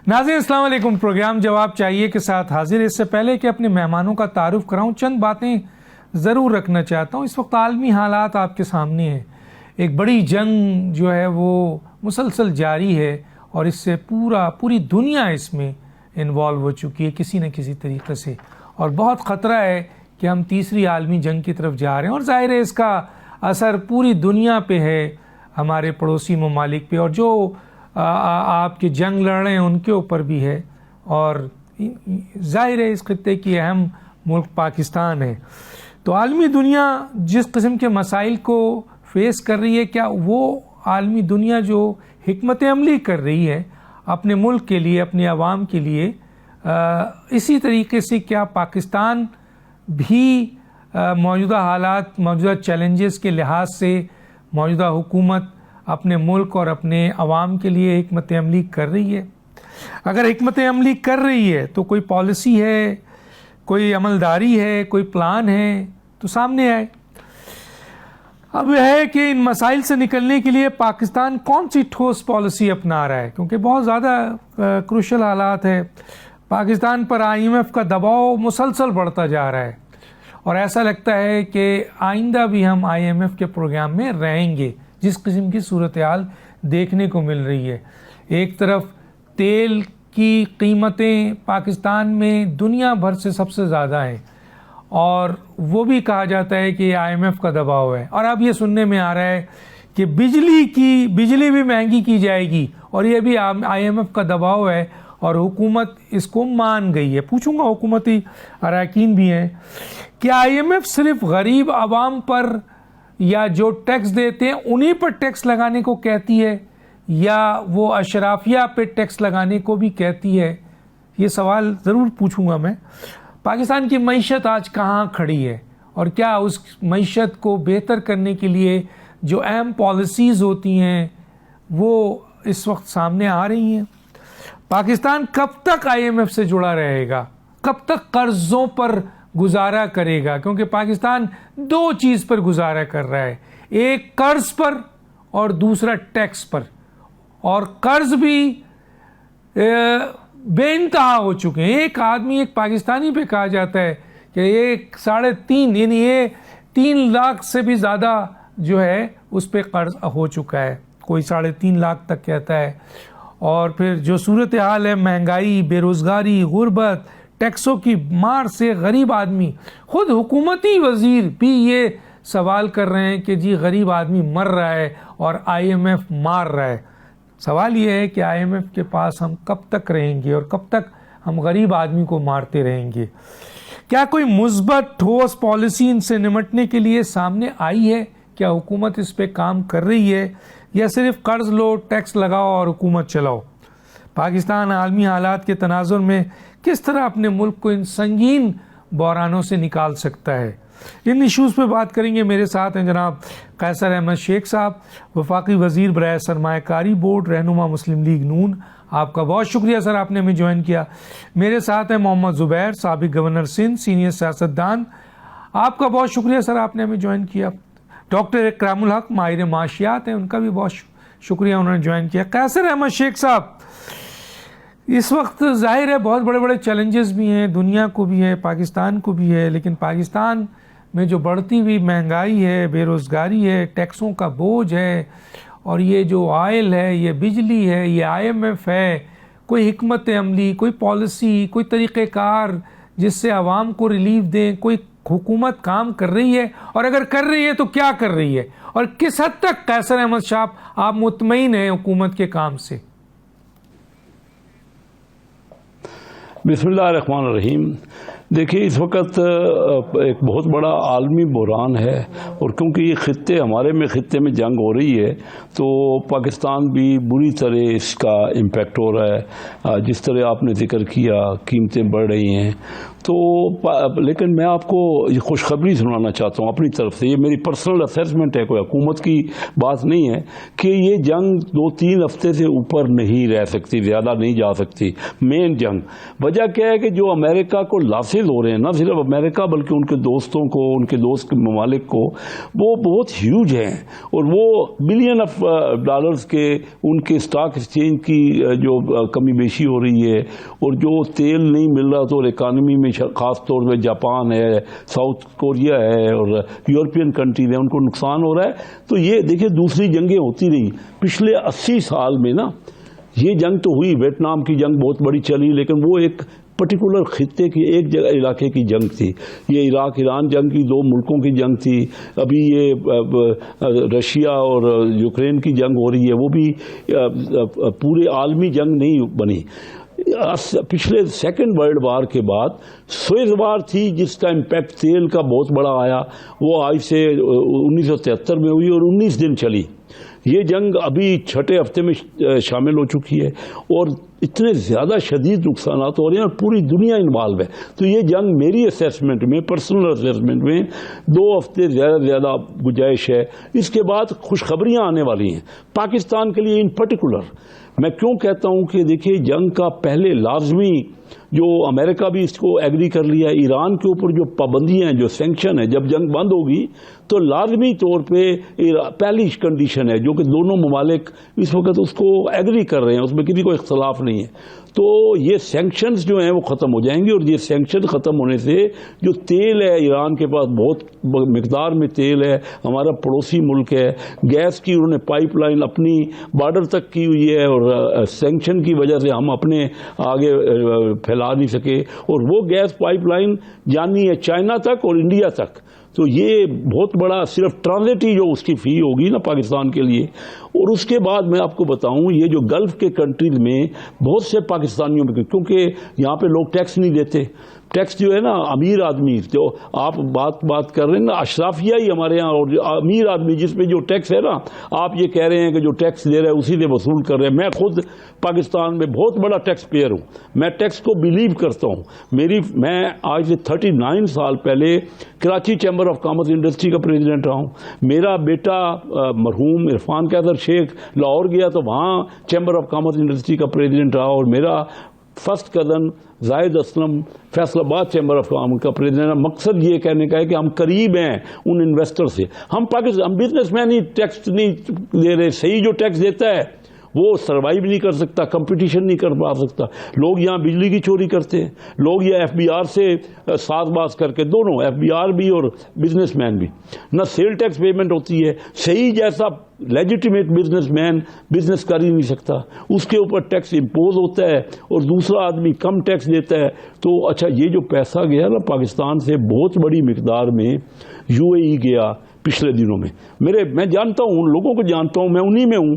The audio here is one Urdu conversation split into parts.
ناظرین السلام علیکم، پروگرام جواب چاہیے کے ساتھ حاضر۔ اس سے پہلے کہ اپنے مہمانوں کا تعارف کراؤں، چند باتیں ضرور رکھنا چاہتا ہوں۔ اس وقت عالمی حالات آپ کے سامنے ہیں، ایک بڑی جنگ جو ہے وہ مسلسل جاری ہے اور اس سے پوری دنیا اس میں انوالو ہو چکی ہے کسی نہ کسی طریقے سے، اور بہت خطرہ ہے کہ ہم تیسری عالمی جنگ کی طرف جا رہے ہیں، اور ظاہر ہے اس کا اثر پوری دنیا پہ ہے، ہمارے پڑوسی ممالک پہ، اور جو آپ کے جنگ لڑ رہے ہیں ان کے اوپر بھی ہے، اور ظاہر ہے اس خطے کی اہم ملک پاکستان ہے۔ تو عالمی دنیا جس قسم کے مسائل کو فیس کر رہی ہے، کیا وہ عالمی دنیا جو حکمت عملی کر رہی ہے اپنے ملک کے لیے، اپنے عوام کے لیے، اسی طریقے سے کیا پاکستان بھی موجودہ حالات، موجودہ چیلنجز کے لحاظ سے موجودہ حکومت اپنے ملک اور اپنے عوام کے لیے حکمت عملی کر رہی ہے؟ اگر حکمت عملی کر رہی ہے تو کوئی پالیسی ہے، کوئی عملداری ہے، کوئی پلان ہے تو سامنے آئے۔ اب یہ ہے کہ ان مسائل سے نکلنے کے لیے پاکستان کون سی ٹھوس پالیسی اپنا رہا ہے، کیونکہ بہت زیادہ کروشل حالات ہے۔ پاکستان پر IMF کا دباؤ مسلسل بڑھتا جا رہا ہے، اور ایسا لگتا ہے کہ آئندہ بھی ہم IMF کے پروگرام میں رہیں گے، جس قسم کی صورتحال دیکھنے کو مل رہی ہے۔ ایک طرف تیل کی قیمتیں پاکستان میں دنیا بھر سے سب سے زیادہ ہیں، اور وہ بھی کہا جاتا ہے کہ IMF کا دباؤ ہے، اور اب یہ سننے میں آ رہا ہے کہ بجلی بھی مہنگی کی جائے گی، اور یہ بھی IMF کا دباؤ ہے، اور حکومت اس کو مان گئی ہے۔ پوچھوں گا، حکومتی اراکین بھی ہیں، کیا IMF صرف غریب عوام پر یا جو ٹیکس دیتے ہیں انہی پر ٹیکس لگانے کو کہتی ہے، یا وہ اشرافیہ پہ ٹیکس لگانے کو بھی کہتی ہے؟ یہ سوال ضرور پوچھوں گا میں۔ پاکستان کی معیشت آج کہاں کھڑی ہے، اور کیا اس معیشت کو بہتر کرنے کے لیے جو اہم پالیسیز ہوتی ہیں وہ اس وقت سامنے آ رہی ہیں؟ پاکستان کب تک IMF سے جڑا رہے گا؟ کب تک قرضوں پر گزارا کرے گا؟ کیونکہ پاکستان دو چیز پر گزارا کر رہا ہے، ایک قرض پر اور دوسرا ٹیکس پر، اور قرض بھی بے انتہا ہو چکے ہیں۔ ایک پاکستانی پہ کہا جاتا ہے کہ 3.5 یعنی یہ 3 لاکھ سے بھی زیادہ جو ہے اس پہ قرض ہو چکا ہے، کوئی 3.5 لاکھ تک کہتا ہے۔ اور پھر جو صورتحال ہے، مہنگائی، بے روزگاری، غربت، ٹیکسوں کی مار سے غریب آدمی، خود حکومتی وزیر بھی یہ سوال کر رہے ہیں کہ جی غریب آدمی مر رہا ہے اور IMF مار رہا ہے۔ سوال یہ ہے کہ IMF کے پاس ہم کب تک رہیں گے، اور کب تک ہم غریب آدمی کو مارتے رہیں گے؟ کیا کوئی مثبت ٹھوس پالیسی ان سے نمٹنے کے لیے سامنے آئی ہے؟ کیا حکومت اس پہ کام کر رہی ہے، یا صرف قرض لو، ٹیکس لگاؤ اور حکومت چلاؤ؟ پاکستان عالمی حالات کے تناظر میں کس طرح اپنے ملک کو ان سنگین بحرانوں سے نکال سکتا ہے؟ ان ایشوز پہ بات کریں گے۔ میرے ساتھ ہیں جناب قیصر احمد شیخ صاحب، وفاقی وزیر برائے سرمایہ کاری بورڈ، رہنما مسلم لیگ نون۔ آپ کا بہت شکریہ سر، آپ نے ہمیں جوائن کیا۔ میرے ساتھ ہیں محمد زبیر، سابق گورنر سندھ، سینئر سیاستدان۔ آپ کا بہت شکریہ سر، آپ نے ہمیں جوائن کیا۔ ڈاکٹر اکرام الحق، ماہر معاشیات ہیں، ان کا بھی بہت شکریہ، انہوں نے جوائن کیا۔ قیصر احمد شیخ صاحب، اس وقت ظاہر ہے بہت بڑے بڑے چیلنجز بھی ہیں، دنیا کو بھی ہے، پاکستان کو بھی ہے، لیکن پاکستان میں جو بڑھتی ہوئی مہنگائی ہے، بے روزگاری ہے، ٹیکسوں کا بوجھ ہے، اور یہ جو آئل ہے، یہ بجلی ہے، یہ IMF ہے، کوئی حکمت عملی، کوئی پالیسی، کوئی طریقہ کار جس سے عوام کو ریلیف دیں، کوئی حکومت کام کر رہی ہے؟ اور اگر کر رہی ہے تو کیا کر رہی ہے، اور کس حد تک قیصر احمد صاحب آپ مطمئن ہیں حکومت کے کام سے؟ بسم اللہ الرحمن الرحیم۔ دیکھیے، اس وقت ایک بہت بڑا عالمی بحران ہے، اور کیونکہ یہ ہمارے خطے میں جنگ ہو رہی ہے، تو پاکستان بھی بری طرح اس کا امپیکٹ ہو رہا ہے۔ جس طرح آپ نے ذکر کیا، قیمتیں بڑھ رہی ہیں، تو لیکن میں آپ کو یہ خوشخبری سنانا چاہتا ہوں اپنی طرف سے، یہ میری پرسنل اسیسمنٹ ہے، کوئی حکومت کی بات نہیں ہے، کہ یہ جنگ 2-3 ہفتے سے اوپر نہیں رہ سکتی، زیادہ نہیں جا سکتی مین جنگ۔ وجہ کیا ہے کہ جو امریکہ کو لاسز ہو رہے ہیں، نہ صرف امریکہ بلکہ ان کے دوستوں کو، ان کے دوست کے ممالک کو، وہ بہت ہیوج ہیں، اور وہ بلین آف ڈالرز کے ان کے اسٹاک ایکسچینج کی جو کمی بیشی ہو رہی ہے، اور جو تیل نہیں مل رہا تو اکانومی میں خاص طور پہ جاپان ہے، ساؤتھ کوریا ہے اور یورپین کنٹریز ہیں، ان کو نقصان ہو رہا ہے۔ تو یہ دیکھیں دوسری جنگیں ہوتی رہی پچھلے 80 سال میں نا، یہ جنگ تو ہوئی، ویتنام کی جنگ بہت بڑی چلی، لیکن وہ ایک پرٹیکولر خطے کی ایک جگہ علاقے کی جنگ تھی۔ یہ عراق ایران جنگ کی 2 ملکوں کی جنگ تھی، ابھی یہ رشیا اور یوکرین کی جنگ ہو رہی ہے، وہ بھی پورے عالمی جنگ نہیں بنی۔ پچھلے سیکنڈ ورلڈ وار کے بعد سوئز وار تھی جس کا امپیکٹ تیل کا بہت بڑا آیا، وہ آج سے 1973 میں ہوئی اور 19 دن چلی۔ یہ جنگ ابھی 6 ہفتے میں شامل ہو چکی ہے، اور اتنے زیادہ شدید نقصانات ہو رہے ہیں اور پوری دنیا انوالو ہے۔ تو یہ جنگ میری اسیسمنٹ میں، پرسنل اسیسمنٹ میں 2 ہفتے زیادہ گنجائش ہے۔ اس کے بعد خوشخبریاں آنے والی ہیں پاکستان کے لیے ان پرٹیکولر۔ میں کیوں کہتا ہوں کہ دیکھیے جنگ کا پہلے لازمی، جو امریکہ بھی اس کو ایگری کر لیا، ایران کے اوپر جو پابندیاں ہیں، جو سینکشن ہے، جب جنگ بند ہوگی تو لازمی طور پہ پہلی کنڈیشن ہے جو کہ دونوں ممالک اس وقت اس کو ایگری کر رہے ہیں، اس میں کسی کو اختلاف نہیں ہے، تو یہ سینکشنز جو ہیں وہ ختم ہو جائیں گے، اور یہ سینکشن ختم ہونے سے جو تیل ہے، ایران کے پاس بہت مقدار میں تیل ہے، ہمارا پڑوسی ملک ہے، گیس کی انہوں نے پائپ لائن اپنی بارڈر تک کی ہوئی ہے، اور سینکشن کی وجہ سے ہم اپنے آگے پھیلا نہیں سکے، اور وہ گیس پائپ لائن جانی ہے چائنا تک اور انڈیا تک۔ تو یہ بہت بڑا صرف ٹرانزٹ ہی جو اس کی فی ہوگی نا پاکستان کے لیے۔ اور اس کے بعد میں آپ کو بتاؤں، یہ جو گلف کے کنٹریز میں بہت سے پاکستانیوں میں، کیونکہ یہاں پہ لوگ ٹیکس نہیں دیتے، ٹیکس جو ہے نا امیر آدمی، جو آپ بات کر رہے ہیں نا اشرافیہ ہی ہمارے یہاں، اور امیر آدمی جس پہ جو ٹیکس ہے نا، آپ یہ کہہ رہے ہیں کہ جو ٹیکس دے رہے ہیں اسی سے وصول کر رہے ہیں۔ میں خود پاکستان میں بہت بڑا ٹیکس پیئر ہوں، میں ٹیکس کو بلیو کرتا ہوں۔ میں آج سے 39 سال پہلے Karachi chamber of commerce industry کا پریزیڈنٹ رہا ہوں۔ میرا بیٹا مرحوم عرفان قیدر شیخ لاہور گیا تو وہاں چیمبر آف کامرس انڈسٹری کا پریزیڈنٹ رہا، اور میرا فرسٹ کزن زاہد اسلم فیصل آباد چیمبر آف کامرس کا پریزیڈنٹ۔ مقصد یہ کہنے کا ہے کہ ہم قریب ہیں ان انویسٹر سے۔ ہم بزنس مین ہی ٹیکس نہیں دے رہے، صحیح جو ٹیکس دیتا ہے وہ سروائیو نہیں کر سکتا، کمپٹیشن نہیں کر پا سکتا۔ لوگ یہاں بجلی کی چوری کرتے ہیں، لوگ یہ ایف بی آر سے ساز باز کر کے، دونوں ایف بی آر بھی اور بزنس مین بھی، نہ سیل ٹیکس پیمنٹ ہوتی ہے، صحیح جیسا لیجیٹیمیٹ بزنس مین بزنس کر ہی نہیں سکتا، اس کے اوپر ٹیکس امپوز ہوتا ہے اور دوسرا آدمی کم ٹیکس دیتا ہے۔ تو اچھا یہ جو پیسہ گیا نا پاکستان سے بہت بڑی مقدار میں یو اے ای گیا پچھلے دنوں میں، میں جانتا ہوں، ان لوگوں کو جانتا ہوں، میں انہی میں ہوں۔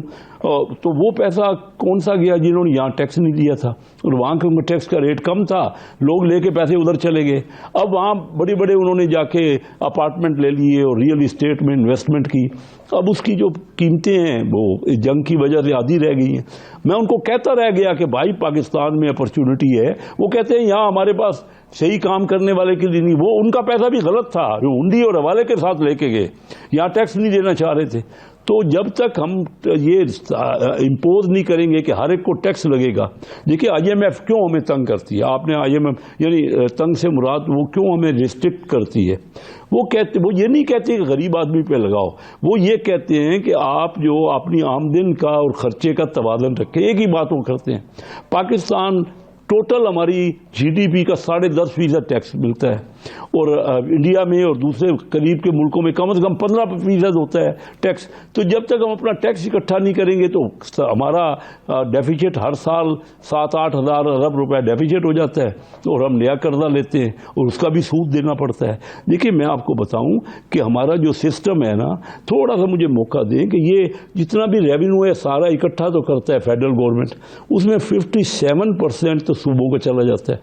تو وہ پیسہ کون سا گیا جنہوں نے یہاں ٹیکس نہیں دیا تھا، اور وہاں کے ٹیکس کا ریٹ کم تھا، لوگ لے کے پیسے ادھر چلے گئے۔ اب وہاں بڑے بڑے انہوں نے جا کے اپارٹمنٹ لے لیے اور ریئل اسٹیٹ میں انویسٹمنٹ کی، اب اس کی جو قیمتیں ہیں وہ جنگ کی وجہ سے آدھی رہ گئی ہیں۔ میں ان کو کہتا رہ گیا کہ بھائی پاکستان میں اپرچونٹی ہے، وہ کہتے ہیں یہاں ہمارے پاس صحیح کام کرنے والے کے لیے نہیں، وہ ان کا پیسہ بھی غلط تھا جو ہنڈی اور حوالے کے ساتھ لے کے گئے، یہاں ٹیکس نہیں دینا چاہ رہے تھے۔ تو جب تک ہم یہ امپوز نہیں کریں گے کہ ہر ایک کو ٹیکس لگے گا، دیکھیے آئی ایم ایف کیوں ہمیں تنگ کرتی ہے، آپ نے آئی ایم ایف یعنی تنگ سے مراد وہ کیوں ہمیں ریسٹرکٹ وہ یہ نہیں کہتے کہ غریب آدمی پہ لگاؤ، وہ یہ کہتے ہیں کہ آپ جو اپنی آمدن کا اور خرچے کا توازن رکھیں، ایک ہی بات وہ کرتے ہیں۔ پاکستان ٹوٹل ہماری جی ڈی پی کا 10.5% ٹیکس ملتا ہے، اور انڈیا میں اور دوسرے قریب کے ملکوں میں کم از کم 15% ہوتا ہے ٹیکس۔ تو جب تک ہم اپنا ٹیکس اکٹھا نہیں کریں گے تو ہمارا ڈیفیسٹ ہر سال 7-8 ہزار ارب روپے ڈیفیسٹ ہو جاتا ہے، اور ہم نیا قرضہ لیتے ہیں اور اس کا بھی سود دینا پڑتا ہے۔ دیکھیے میں آپ کو بتاؤں کہ ہمارا جو سسٹم ہے نا، تھوڑا سا مجھے موقع دیں کہ یہ جتنا بھی ریونیو ہے سارا اکٹھا تو کرتا ہے فیڈرل گورنمنٹ، اس میں 57% تو صوبوں کا چلا جاتا ہے،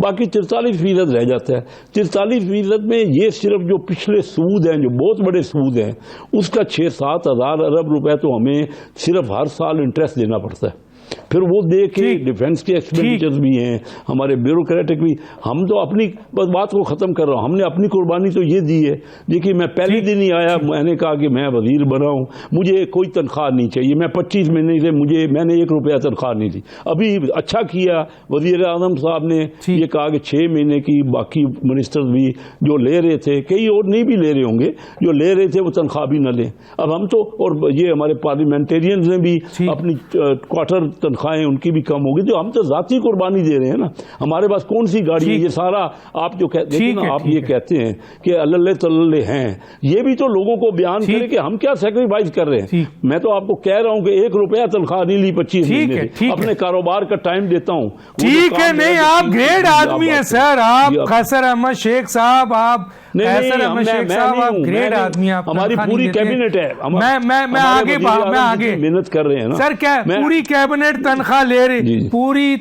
باقی 43% رہ جاتا ہے۔ 43% میں یہ صرف جو پچھلے سود ہیں، جو بہت بڑے سود ہیں، اس کا 6-7 ہزار ارب روپے تو ہمیں صرف ہر سال انٹرسٹ دینا پڑتا ہے۔ پھر وہ دے کے ڈیفینس کے ایکسپینڈیچرز بھی ہیں, ہمارے بیوروکریٹک بھی. ہم تو اپنی بات کو ختم کر رہا ہوں, ہم نے اپنی قربانی تو یہ دی ہے. دیکھیے میں پہلے دن ہی آیا, میں نے کہا کہ میں وزیر بنا ہوں, مجھے کوئی تنخواہ نہیں چاہیے. میں 25 مہینے سے میں نے 1 روپیہ تنخواہ نہیں دی. ابھی اچھا کیا وزیر اعظم صاحب نے یہ کہا کہ 6 مہینے کی باقی منسٹرز بھی جو لے رہے تھے, کئی اور نہیں بھی لے رہے ہوں گے, جو لے رہے تھے وہ تنخواہ بھی نہ لیں. اب ہم تو, اور یہ ہمارے پارلیمنٹیرینز نے بھی اپنی کوارٹر تنخواہیں ان کی بھی کم ہوگی. تو ہم تو ذاتی قربانی دے رہے ہیں نا. ہمارے پاس کون سی گاڑی ہے؟ یہ سارا آپ جو کہتے ہیں نا, آپ یہ کہتے ہیں کہ اللہ تللے ہیں, یہ بھی تو لوگوں کو بیان کرے کہ ہم کیا سیکریفائز کر رہے ہیں. میں تو آپ کو کہہ رہا ہوں کہ 1 روپیہ تنخواہ نہیں لی 25 مہینے سے, اپنے کاروبار کا ٹائم دیتا ہوں. ٹھیک ہے, نہیں آپ گریٹ آدمی ہیں سر, آپ قیصر احمد شیخ صاحب, آپ قیصر احمد شیخ صاحب, آپ گریٹ آدمی ہیں. ہماری پوری کیبنٹ ہے, میں آگے محنت کر رہے ہیں نا سر. کیا پوری کیبنٹ تنخواہ لے رہی پوری؟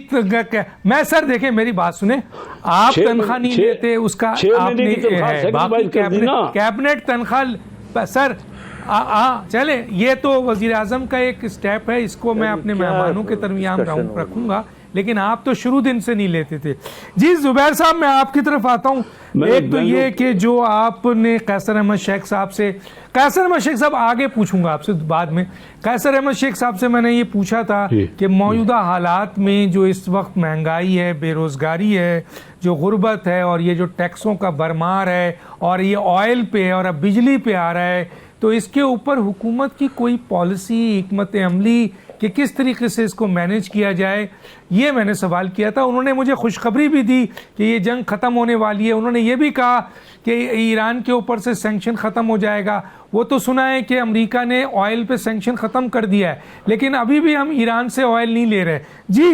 میں سر دیکھیں میری بات سنیں, آپ تنخواہ نہیں لیتے, اس کا آپ نے کیبنٹ تنخواہ سر. چلیں, یہ تو وزیر اعظم کا ایک سٹیپ ہے, اس کو میں اپنے مہمانوں کے درمیان رکھوں گا, لیکن آپ تو شروع دن سے نہیں لیتے تھے. جی زبیر صاحب, میں آپ کی طرف آتا ہوں. ایک تو یہ کہ جو آپ نے قیصر احمد شیخ صاحب سے, قیصر احمد شیخ صاحب آگے پوچھوں گا آپ سے بعد میں, قیصر احمد شیخ صاحب سے میں نے یہ پوچھا تھا کہ موجودہ حالات میں جو اس وقت مہنگائی ہے, بے روزگاری ہے, جو غربت ہے, اور یہ جو ٹیکسوں کا بھرمار ہے, اور یہ آئل پہ اور اب بجلی پہ آ رہا ہے, تو اس کے اوپر حکومت کی کوئی پالیسی, حکمت عملی کہ کس طریقے سے اس کو مینیج کیا جائے, یہ میں نے سوال کیا تھا. انہوں نے مجھے خوشخبری بھی دی کہ یہ جنگ ختم ہونے والی ہے. انہوں نے یہ بھی کہا کہ ایران کے اوپر سے سینکشن ختم ہو جائے گا. وہ تو سنا ہے کہ امریکہ نے آئل پہ سینکشن ختم کر دیا ہے, لیکن ابھی بھی ہم ایران سے آئل نہیں لے رہے. جی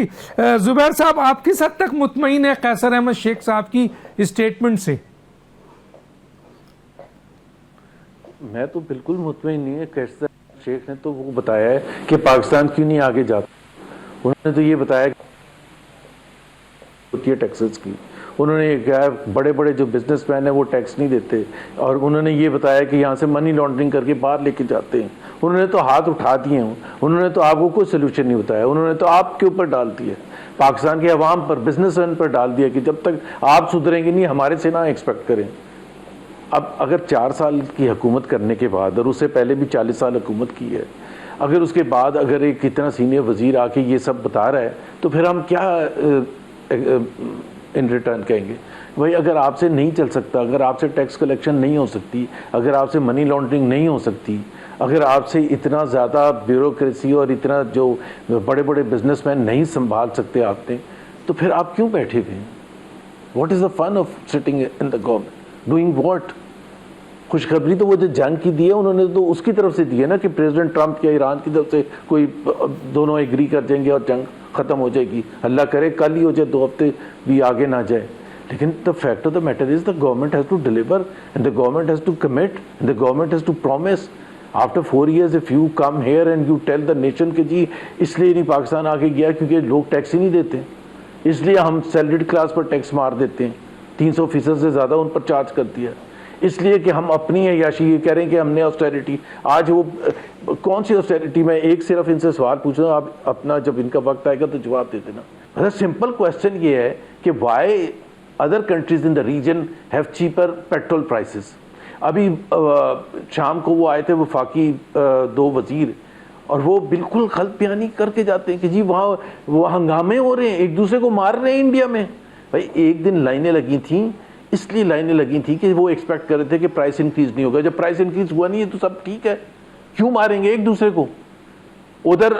زبیر صاحب, آپ کس حد تک مطمئن ہیں قیصر احمد شیخ صاحب کی اسٹیٹمنٹ سے؟ میں تو بالکل مطمئن نہیں ہے. قیصر شیخ نے تو وہ بتایا ہے کہ پاکستان کیوں نہیں آگے جاتا. انہوں نے تو یہ بتایا کہ ہوتی ہے ٹیکسز کی. انہوں نے کہا بڑے بڑے جو بزنس مین ہیں وہ ٹیکس نہیں دیتے, اور انہوں نے یہ بتایا کہ یہاں سے منی لانڈرنگ کر کے باہر لے کے جاتے ہیں. انہوں نے تو ہاتھ اٹھا دیے ہیں, انہوں نے تو آپ کو کوئی سلوشن نہیں بتایا. انہوں نے تو آپ کے اوپر ڈال دیا, پاکستان کے عوام پر, بزنس مین پر ڈال دیا کہ جب تک آپ سدھریں گے نہیں ہمارے سے نہ ایکسپیکٹ کریں. اب اگر 4 سال کی حکومت کرنے کے بعد, اور اس سے پہلے بھی 40 سال حکومت کی ہے, اگر اس کے بعد اگر ایک اتنا سینئر وزیر آ کے یہ سب بتا رہا ہے, تو پھر ہم کیا ان ریٹرن کہیں گے؟ بھائی اگر آپ سے نہیں چل سکتا, اگر آپ سے ٹیکس کلیکشن نہیں ہو سکتی, اگر آپ سے منی لانڈرنگ نہیں ہو سکتی, اگر آپ سے اتنا زیادہ بیوروکریسی اور اتنا جو بڑے بڑے بزنس مین نہیں سنبھال سکتے آپ نے, تو پھر آپ کیوں بیٹھے ہوئے ہیں؟ What is the fun of sitting in the government doing what? خوشخبری تو وہ جو جنگ کی دی ہے انہوں نے تو اس کی طرف سے دی ہے نا, کہ پریزیڈنٹ ٹرمپ یا ایران کی طرف سے کوئی دونوں ایگری کر جائیں گے اور جنگ ختم ہو جائے گی. اللہ کرے کل ہی ہو جائے, 2 ہفتے بھی آگے نہ جائے. لیکن the fact of the matter is the government has to deliver, and the government has to commit, and the government has to promise. After 4 years if you come here and you tell the nation کہ جی اس لیے نہیں پاکستان آگے گیا کیونکہ لوگ ٹیکس ہی نہیں دیتے, اس لیے ہم سیلریڈ کلاس پر ٹیکس مار دیتے ہیں, 300% سے زیادہ ان پر چارج کر دیا, اس لیے کہ ہم اپنی عیاشی یہ کہہ رہے ہیں کہ ہم نے آسٹیرٹی. آج وہ کون سی آسٹیرٹی؟ میں ایک صرف ان سے سوال پوچھ رہا ہوں, آپ اپنا جب ان کا وقت آئے گا تو جواب دے دینا. سمپل کوشچن یہ ہے کہ why other countries in the region have cheaper petrol prices. ابھی شام کو وہ آئے تھے وفاقی 2 وزیر, اور وہ بالکل غلط بیانی کر کے جاتے ہیں کہ جی وہاں وہ ہنگامے ہو رہے ہیں, ایک دوسرے کو مار رہے ہیں انڈیا میں. بھائی ایک دن لائنیں لگی تھیں, اس لیے لائنیں لگی تھیں کہ وہ ایکسپیکٹ کر رہے تھے کہ پرائس انکریز نہیں ہوگا. جب پرائس انکریز ہوا نہیں ہے تو سب ٹھیک ہے, کیوں ماریں گے ایک دوسرے کو؟ ادھر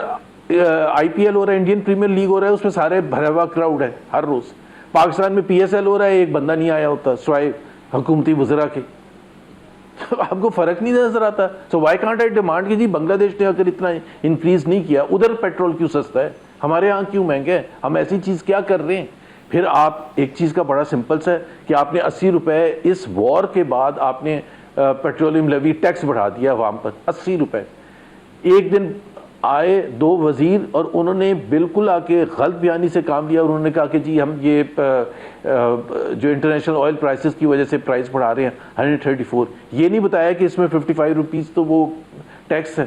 آئی پی ایل ہو رہا ہے, انڈین پریمیئر لیگ ہو رہا ہے, اس میں سارے بھرا ہوا کراؤڈ ہے ہر روز. پاکستان میں پی ایس ایل ہو رہا ہے, ایک بندہ نہیں آیا ہوتا سوائے حکومتی وزراء کے. آپ کو فرق نہیں نظر آتا؟ So why can't I demand کہ جی بنگلہ دیش نے اگر اتنا انکریز نہیں کیا, ادھر پیٹرول کیوں سستا ہے, ہمارے ہاں کیوں مہنگا ہے, ہم ایسی چیز کیا کر رہے ہیں؟ پھر آپ ایک چیز کا بڑا سمپل سا ہے کہ آپ نے 80 روپے اس وار کے بعد آپ نے پیٹرولیم لیوی ٹیکس بڑھا دیا عوام پر, 80 روپے. ایک دن آئے 2 وزیر اور انہوں نے بالکل آ کے غلط بیانی سے کام لیا, اور انہوں نے کہا کہ جی ہم یہ جو انٹرنیشنل آئل پرائسز کی وجہ سے پرائس بڑھا رہے ہیں 134. یہ نہیں بتایا کہ اس میں 55 روپیز تو وہ ٹیکس ہے.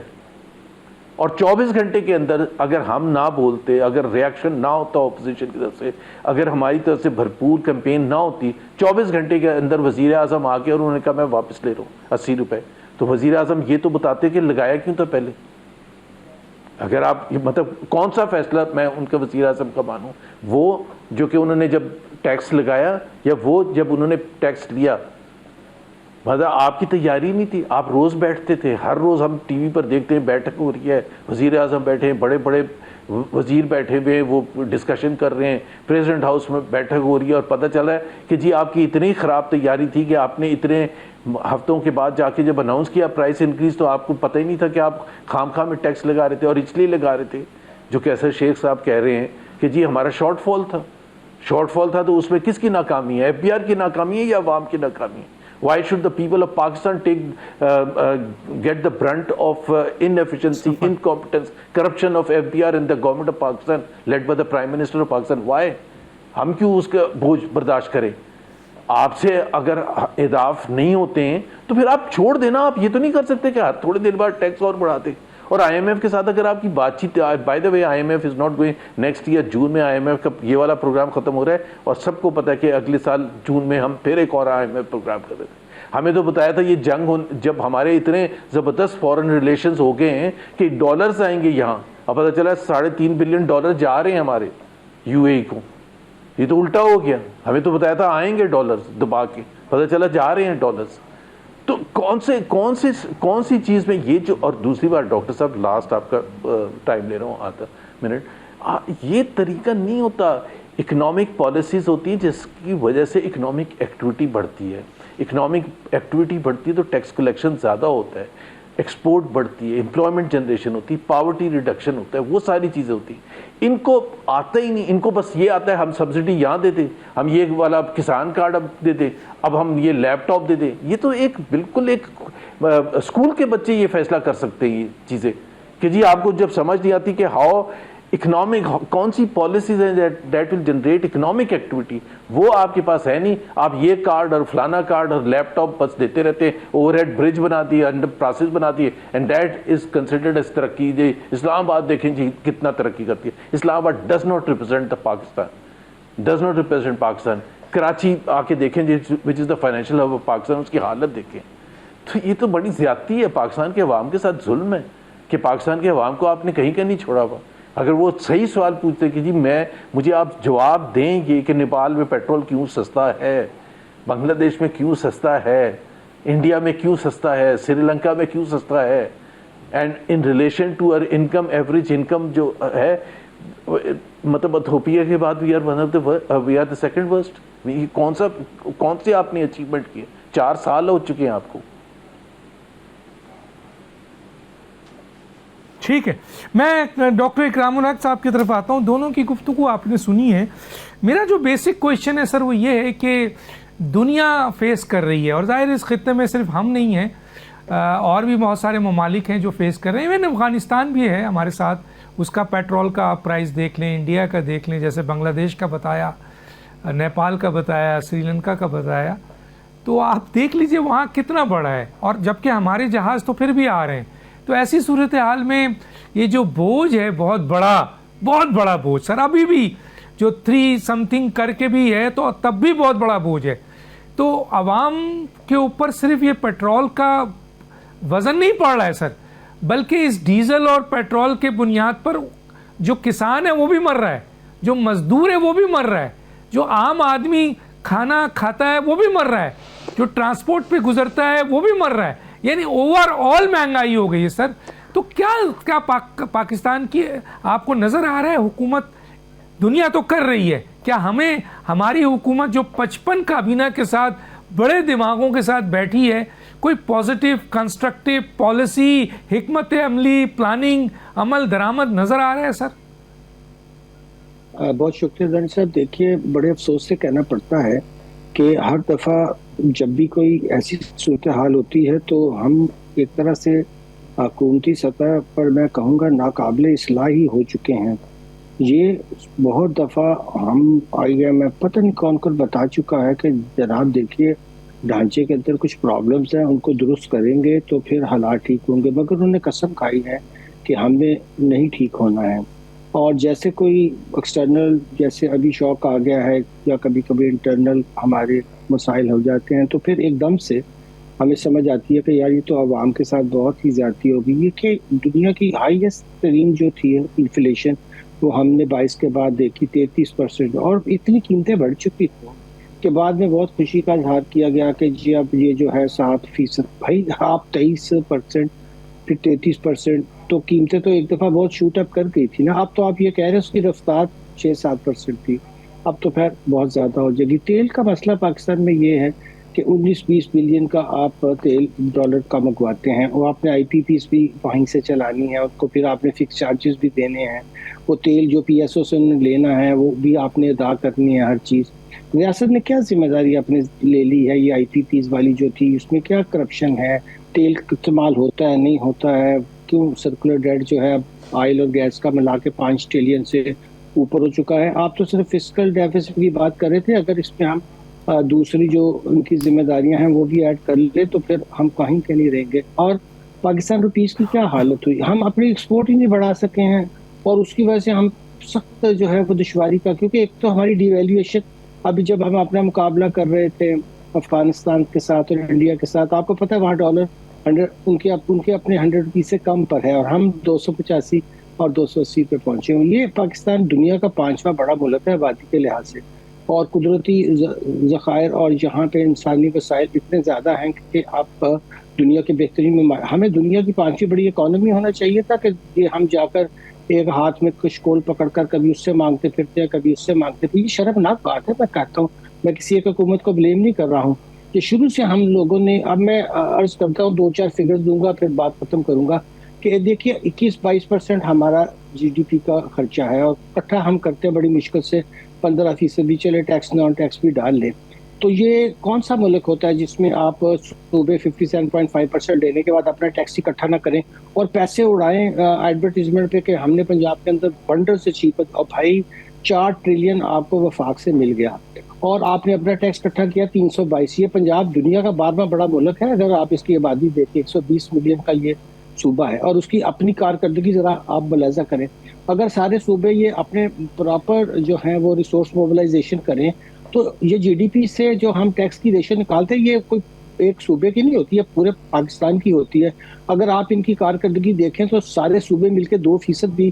اور 24 گھنٹے کے اندر اگر ہم نہ بولتے, اگر ریاکشن نہ ہوتا اپوزیشن کی طرف سے, اگر ہماری طرف سے بھرپور کمپین نہ ہوتی, 24 گھنٹے کے اندر وزیر اعظم آ کے اور انہوں نے کہا میں واپس لے رہا ہوں 80 روپے, تو وزیر اعظم یہ تو بتاتے کہ لگایا کیوں تھا پہلے. اگر آپ مطلب کون سا فیصلہ میں ان کا وزیر اعظم کا مانوں, وہ جو کہ انہوں نے جب ٹیکس لگایا یا وہ جب انہوں نے ٹیکس لیا, مطلب آپ کی تیاری نہیں تھی, آپ روز بیٹھتے تھے, ہر روز ہم ٹی وی پر دیکھتے ہیں بیٹھک ہو رہی ہے, وزیر اعظم بیٹھے ہیں, بڑے بڑے وزیر بیٹھے ہوئے ہیں, وہ ڈسکشن کر رہے ہیں, پریزیڈنٹ ہاؤس میں بیٹھک ہو رہی ہے, اور پتہ چلا ہے کہ جی آپ کی اتنی خراب تیاری تھی کہ آپ نے اتنے ہفتوں کے بعد جا کے جب اناؤنس کیا پرائس انکریز تو آپ کو پتہ ہی نہیں تھا کہ آپ خام خواہ میں ٹیکس لگا رہے تھے, اور اس لیے لگا رہے تھے جو کہ ایسے شیخ صاحب کہہ رہے ہیں کہ جی ہمارا شارٹ فال تھا تو اس میں کس کی ناکامی ہے, FBR کی ناکامی ہے یا عوام کی ناکامی ہے. Why should the people of Pakistan get the brunt of inefficiency, incompetence, corruption of FBR and the government of Pakistan led by the Prime Minister of Pakistan? Why? ہم کیوں اس کا بوجھ برداشت کریں؟ آپ سے اگر اضاف نہیں ہوتے ہیں تو پھر آپ چھوڑ دینا. آپ یہ تو نہیں کر سکتے کہ ہر تھوڑے دیر بعد ٹیکس اور بڑھاتے. اور IMF کے ساتھ اگر آپ کی بات چیت, by the way IMF is not going next year, June میں IMF کا یہ والا پروگرام ختم ہو رہا ہے, اور سب کو پتا ہے کہ اگلے سال جون میں ہم پھر ایک اور IMF پروگرام کر رہے تھے. ہمیں تو بتایا تھا یہ جنگ جب ہمارے اتنے زبردست فورن ریلیشنز ہو گئے ہیں کہ ڈالرز آئیں گے یہاں, اب پتہ چلا $3.5 بلین جا رہے ہیں ہمارے UAE کو. یہ تو الٹا ہو گیا. ہمیں تو بتایا تھا آئیں گے ڈالرز دبا کے, پتہ چلا جا رہے ہیں ڈالرز. تو کون سی چیز میں یہ جو, اور دوسری بات ڈاکٹر صاحب لاسٹ آپ کا ٹائم لے رہا ہوں آدھا منٹ, یہ طریقہ نہیں ہوتا. اکنامک پالیسیز ہوتی ہیں جس کی وجہ سے اکنامک ایکٹیویٹی بڑھتی ہے. اکنامک ایکٹیویٹی بڑھتی ہے تو ٹیکس کلیکشن زیادہ ہوتا ہے, ایکسپورٹ بڑھتی ہے, امپلائمنٹ جنریشن ہوتی ہے, پاورٹی ریڈکشن ہوتا ہے, وہ ساری چیزیں ہوتی ہیں. ان کو آتا ہی نہیں. ان کو بس یہ آتا ہے ہم سبسڈی یہاں دے دیں, ہم یہ والا کسان کارڈ اب دے دیں, اب ہم یہ لیپ ٹاپ دے دیں. یہ تو ایک بالکل ایک اسکول کے بچے یہ فیصلہ کر سکتے ہیں یہ چیزیں, کہ جی آپ کو جب سمجھ نہیں آتی کہ ہاؤ اکنامک, کون سی پالیسیز ہیں that will generate economic activity, وہ آپ کے پاس ہے نہیں. آپ یہ کارڈ اور فلانا کارڈ اور لیپ ٹاپ بس دیتے رہتے ہیں, اوور ہیڈ برج بنا دیے, انڈر پراسز بنا دیے, and that is considered as ترقی. جی اسلام آباد دیکھیں جی کتنا ترقی کرتی ہے. Islamabad does not represent the Pakistan, does not represent Pakistan. Karachi آ کے دیکھیں جی which is the financial hub of Pakistan, اس کی حالت دیکھیں. تو یہ تو بڑی زیادتی ہے, پاکستان کے عوام کے ساتھ ظلم ہے کہ پاکستان کے عوام کو آپ نے کہیں نہیں چھوڑا ہوا. اگر وہ صحیح سوال پوچھتے کہ جی مجھے آپ جواب دیں گے کہ نیپال میں پیٹرول کیوں سستا ہے, بنگلہ دیش میں کیوں سستا ہے, انڈیا میں کیوں سستا ہے, سری لنکا میں کیوں سستا ہے, and in relation to our income, average income جو ہے, مطلب ایتھوپیا کے بعد we are the second worst. کون سی آپ نے اچیومنٹ کی؟ 4 سال ہو چکے ہیں آپ کو. ٹھیک ہے, میں ڈاکٹر اکرام الحق صاحب کی طرف آتا ہوں. دونوں کی گفتگو آپ نے سنی ہے. میرا جو بیسک کویشچن ہے سر وہ یہ ہے کہ دنیا فیس کر رہی ہے, اور ظاہر اس خطے میں صرف ہم نہیں ہیں, اور بھی بہت سارے ممالک ہیں جو فیس کر رہے ہیں. ایون افغانستان بھی ہے ہمارے ساتھ, اس کا پیٹرول کا آپ پرائز دیکھ لیں, انڈیا کا دیکھ لیں, جیسے بنگلہ دیش کا بتایا, نیپال کا بتایا, سری لنکا کا بتایا. تو آپ دیکھ لیجئے وہاں کتنا بڑا ہے, اور جبکہ ہمارے جہاز تو پھر بھی آ رہے ہیں. تو ایسی صورتحال میں یہ جو بوجھ ہے بہت بڑا بوجھ سر, ابھی بھی جو 3 something کر کے بھی ہے تو تب بھی بہت بڑا بوجھ ہے. تو عوام کے اوپر صرف یہ پیٹرول کا وزن نہیں پڑ رہا ہے سر, بلکہ اس ڈیزل اور پیٹرول کے بنیاد پر جو کسان ہے وہ بھی مر رہا ہے, جو مزدور ہے وہ بھی مر رہا ہے, جو عام آدمی کھانا کھاتا ہے وہ بھی مر رہا ہے, جو ٹرانسپورٹ پہ گزرتا ہے وہ بھی مر رہا ہے. یعنی اوور آل مہنگائی ہو گئی ہے سر. تو کیا پاکستان کی آپ کو نظر آ رہا ہے حکومت دنیا تو کر رہی ہے, کیا ہماری حکومت جو 55 کابینہ کے ساتھ بڑے دماغوں کے ساتھ بیٹھی ہے, کوئی پازیٹیو کنسٹرکٹیو پالیسی, حکمت عملی, پلاننگ, عمل درآمد نظر آ رہا ہے سر؟ بہت شکریہ زین صاحب. دیکھیے بڑے افسوس سے کہنا پڑتا ہے کہ ہر دفعہ جب بھی کوئی ایسی صورتحال ہوتی ہے تو ہم ایک طرح سے حکومتی سطح پر میں کہوں گا ناقابل اصلاح ہی ہو چکے ہیں. یہ بہت دفعہ ہم IMF پتہ نہیں کون کون بتا چکا ہے کہ جناب دیکھیے ڈھانچے کے اندر کچھ پرابلمز ہیں, ان کو درست کریں گے تو پھر حالات ٹھیک ہوں گے, مگر انہوں نے قسم کھائی ہے کہ ہمیں نہیں ٹھیک ہونا ہے. اور جیسے کوئی ایکسٹرنل جیسے ابھی شوق آ گیا ہے یا کبھی کبھی انٹرنل ہمارے مسائل ہو جاتے ہیں تو پھر ایک دم سے ہمیں سمجھ آتی ہے کہ یار یہ تو عوام کے ساتھ بہت ہی زیادتی ہوگی. یہ کہ دنیا کی ہائیسٹ ترین جو تھی انفلیشن وہ ہم نے 22 کے بعد دیکھی 33%، اور اتنی قیمتیں بڑھ چکی تھیں کہ بعد میں بہت خوشی کا اظہار کیا گیا کہ جی اب یہ جو ہے 7%. بھائی آپ 23% پھر 33%، تو قیمتیں تو ایک دفعہ بہت شوٹ اپ کر گئی تھی نا. اب تو آپ یہ کہہ رہے ہیں اس کی رفتار 6-7% تھی، اب تو خیر بہت زیادہ ہو جائے گی. تیل کا مسئلہ پاکستان میں یہ ہے کہ 19-20 بلین کا آپ تیل ڈالر کا منگواتے ہیں، اور آپ نے آئی پی پیز بھی وہیں سے چلانی ہے، اس کو پھر آپ نے فکس چارجز بھی دینے ہیں، وہ تیل جو پی ایس او سے لینا ہے وہ بھی آپ نے ادا کرنی ہے. ہر چیز ریاست نے کیا ذمہ داری اپنے لے لی ہے؟ یہ آئی پی پیز والی جو تھی اس میں کیا کرپشن ہے؟ تیل استعمال ہوتا ہے نہیں ہوتا ہے؟ کیوں سرکولر ڈیٹ جو ہے اب آئل اور گیس کا ملا کے 5 ٹریلین سے اوپر ہو چکا ہے. آپ تو صرف فسکل ڈیفیسٹ کی بات کر رہے تھے، اگر اس میں ہم دوسری جو ان کی ذمہ داریاں ہیں وہ بھی ایڈ کر لیں تو پھر ہم کہیں کے نہیں رہیں گے. اور پاکستان روپیز کی کیا حالت ہوئی، ہم اپنی ایکسپورٹ ہی نہیں بڑھا سکے ہیں، اور اس کی وجہ سے ہم سخت جو ہے وہ دشواری کا، کیونکہ ایک تو ہماری ڈی ویلیویشن ابھی جب ہم اپنا مقابلہ کر رہے تھے افغانستان کے ساتھ اور انڈیا کے ساتھ، آپ کو پتہ ہے وہاں ڈالر ان کے اپنے 100 روپیز سے کم پر ہے، اور ہم 285 اور 280 پہ پہنچے ہیں. یہ پاکستان دنیا کا 5واں بڑا ملک ہے آبادی کے لحاظ سے، اور قدرتی ذخائر اور یہاں پہ انسانی وسائل اتنے زیادہ ہیں کہ آپ دنیا کے بہترین ہمیں دنیا کی 5ویں بڑی اکانومی ہونا چاہیے تھا کہ یہ ہم جا کر ایک ہاتھ میں کچھ کول پکڑ کر کبھی اس سے مانگتے پھرتے ہیں کبھی اس سے مانگتے پھرتے. یہ شرمناک بات ہے. میں کہتا ہوں میں کسی ایک حکومت کو بلیم نہیں کر رہا ہوں کہ شروع سے ہم لوگوں نے، اب میں عرض کرتا ہوں 2-4 فگرز دوں گا پھر بات ختم کروں گا، کہ دیکھیے 21-22% ہمارا جی ڈی پی کا خرچہ ہے، اور اکٹھا ہم کرتے ہیں بڑی مشکل سے 15% بھی، چلے ٹیکس نان ٹیکس بھی ڈال لیں. تو یہ کون سا ملک ہوتا ہے جس میں آپ صوبے 57.5% دینے کے بعد اپنا ٹیکس اکٹھا نہ کریں اور پیسے اڑائیں ایڈورٹیزمنٹ پہ کہ ہم نے پنجاب کے اندر بنڈل سے چیپ، اور بھائی 4 ٹریلین آپ کو وفاق سے مل گیا اور آپ نے اپنا ٹیکس اکٹھا کیا 322. یہ پنجاب دنیا کا 12واں بڑا ملک ہے اگر آپ اس کی آبادی دیکھیں، 120 ملین کا یہ صوبہ ہے، اور اس کی اپنی کارکردگی ذرا آپ ملاحظہ کریں. اگر سارے صوبے یہ اپنے پراپر جو ہیں وہ ریسورس موبلائزیشن کریں تو یہ جی ڈی پی سے جو ہم ٹیکس کی ریشن نکالتے ہیں یہ کوئی ایک صوبے کی نہیں ہوتی ہے، پورے پاکستان کی ہوتی ہے. اگر آپ ان کی کارکردگی دیکھیں تو سارے صوبے مل کے 2% بھی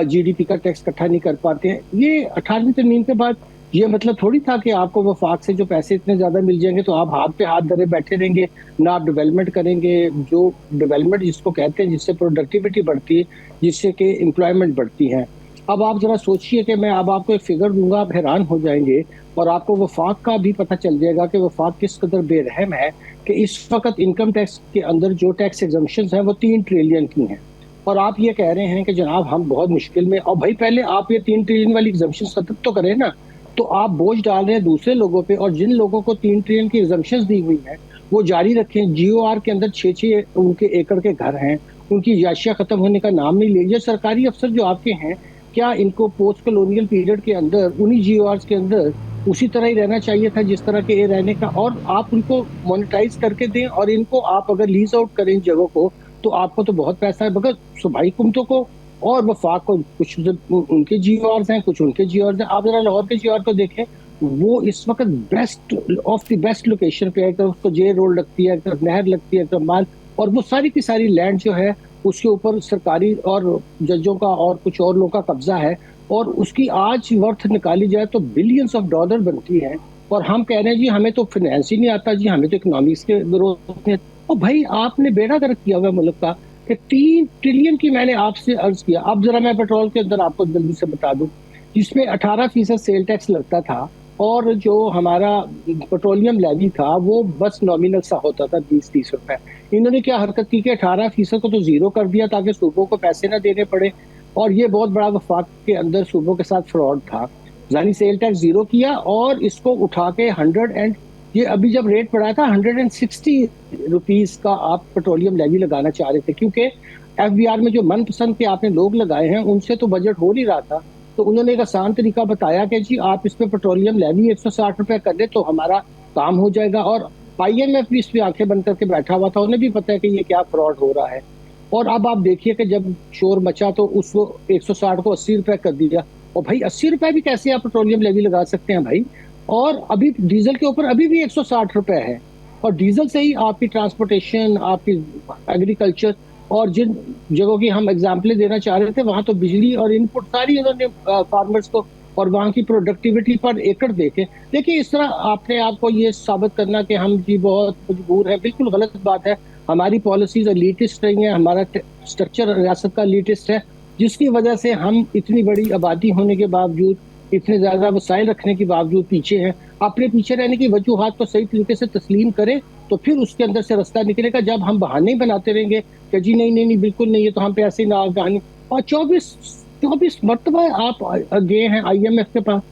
جی ڈی پی کا ٹیکس اکٹھا نہیں کر پاتے ہیں. یہ 18ویں ترمیم کے بعد یہ مطلب تھوڑی تھا کہ آپ کو وفاق سے جو پیسے اتنے زیادہ مل جائیں گے تو آپ ہاتھ پہ ہاتھ دھرے بیٹھے رہیں گے، نہ آپ ڈیولپمنٹ کریں گے. جو ڈیولپمنٹ جس کو کہتے ہیں، جس سے پروڈکٹیوٹی بڑھتی ہے، جس سے کہ امپلائمنٹ بڑھتی ہے. اب آپ ذرا سوچئے کہ میں اب آپ کو ایک فگر دوں گا، آپ حیران ہو جائیں گے، اور آپ کو وفاق کا بھی پتہ چل جائے گا کہ وفاق کس قدر بے رحم ہے کہ اس وقت انکم ٹیکس کے اندر جو ٹیکس ایگزمپشنز ہیں وہ 3 ٹریلین کی ہیں، اور آپ یہ کہہ رہے ہیں کہ جناب ہم بہت مشکل میں. اور بھائی پہلے آپ یہ 3 ٹریلین والی ایگزمپشنز ختم تو کریں نا. تو آپ بوجھ ڈال رہے ہیں دوسرے لوگوں پہ، اور جن لوگوں کو 3 ٹریلین کی ایگزمپشنز دی ہوئی ہیں وہ جاری رکھیں. جی او آر کے اندر 6 ان کے ایکڑ کے گھر ہیں، ان کی عیاشیاں ختم ہونے کا نام نہیں لے. یہ سرکاری افسر جو آپ کے ہیں، کیا ان کو پوسٹ کلونیل پیریڈ کے اندر انہی جی او آرز کے اندر اسی طرح ہی رہنا چاہیے تھا جس طرح کے یہ رہنے کا؟ اور آپ ان کو مونیٹائز کر کے دیں، اور ان کو آپ اگر لیز آؤٹ کریں جگہوں کو تو آپ کو تو بہت پیسہ ہے. مگر صوبائی حکومتوں کو اور وفاق کو کچھ ان کے جی او آرز ہیں، کچھ ان کے جی او آرز ہیں. آپ ذرا لاہور کے جی او آر کو دیکھیں، وہ اس وقت best of the best location پہ ہے. ایک طرف اس کو جے روڈ لگتی ہے، ایک طرف نہر لگتی ہے، ایک طرف مال، اور وہ ساری کی ساری لینڈ جو ہے اس کے اوپر سرکاری اور ججوں کا اور کچھ اور لوگوں کا قبضہ ہے، اور اس کی آج ورتھ نکالی جائے تو بلینز آف ڈالر بنتی ہے. اور ہم کہہ رہے ہیں جی ہمیں تو فائنینس ہی نہیں آتا، جی ہمیں تو اکنامکس کے گروتھ میں. اور بھائی آپ نے بیڑا گرک کیا ہوا ملک کا کہ 3 ٹریلین کی میں نے آپ سے عرض کیا. اب ذرا میں پیٹرول کے اندر آپ کو جلدی سے بتا دوں، جس میں 18% سیل ٹیکس لگتا تھا، اور جو ہمارا پیٹرولیم لیوی تھا وہ بس نامینل سا ہوتا تھا 20-30 روپے. انہوں نے کیا حرکت کی کہ 18% کو تو زیرو کر دیا تاکہ صوبوں کو پیسے نہ دینے پڑے، اور یہ بہت بڑا وفاق کے اندر صوبوں کے ساتھ فراڈ تھا. ظاہری سیل ٹیکس زیرو کیا اور اس کو اٹھا کے 100 یہ ابھی جب ریٹ بڑھایا تھا 160 روپیز کا آپ پیٹرولیم لیوی لگانا چاہ رہے تھے، کیونکہ ایف بی آر میں جو من پسند کے آپ نے لوگ لگائے ہیں ان سے تو بجٹ ہو نہیں رہا تھا. تو انہوں نے ایک آسان طریقہ بتایا کہ جی آپ اس پہ پیٹرولیم لیوی 160 روپے کر دیں تو ہمارا کام ہو جائے گا. اور آئی ایم ایف بھی اس پہ آنکھیں بند کر کے بیٹھا ہوا تھا، انہیں بھی پتا ہے کہ یہ کیا فراڈ ہو رہا ہے. اور اب آپ دیکھیے کہ جب شور مچا تو اس کو 160 کو 80 روپے کر دیا. اور بھائی 80 روپے بھی کیسے آپ پیٹرولیم لیوی لگا سکتے ہیں بھائی؟ اور ابھی ڈیزل کے اوپر ابھی بھی 160 روپے ہے. اور ڈیزل سے ہی آپ کی ٹرانسپورٹیشن، آپ کی ایگریکلچر، اور جن جگہوں کی ہم اگزامپلیں دینا چاہ رہے تھے وہاں تو بجلی اور ان پٹ ساری انہوں نے فارمرز کو، اور وہاں کی پروڈکٹیوٹی پر ایکڑ دیکھیں. دیکھیے اس طرح آپ نے آپ کو یہ ثابت کرنا کہ ہم جی بہت مجبور ہیں، بالکل غلط بات ہے. ہماری پالیسیز لیٹسٹ رہی ہیں، ہمارا اسٹرکچر ریاست کا لیٹسٹ ہے، جس کی وجہ سے ہم اتنی بڑی آبادی ہونے کے باوجود، اتنے زیادہ وسائل رکھنے کے باوجود پیچھے ہیں. اپنے پیچھے رہنے کی وجوہات کو صحیح طریقے سے تسلیم کریں تو پھر اس کے اندر سے راستہ نکلے گا. جب ہم بہانے بناتے رہیں گے کہ جی نہیں بالکل نہیں، یہ تو ہم پہ ایسے نہ کہانی. اور 24 مرتبہ آپ گئے ہیں IMF کے پاس،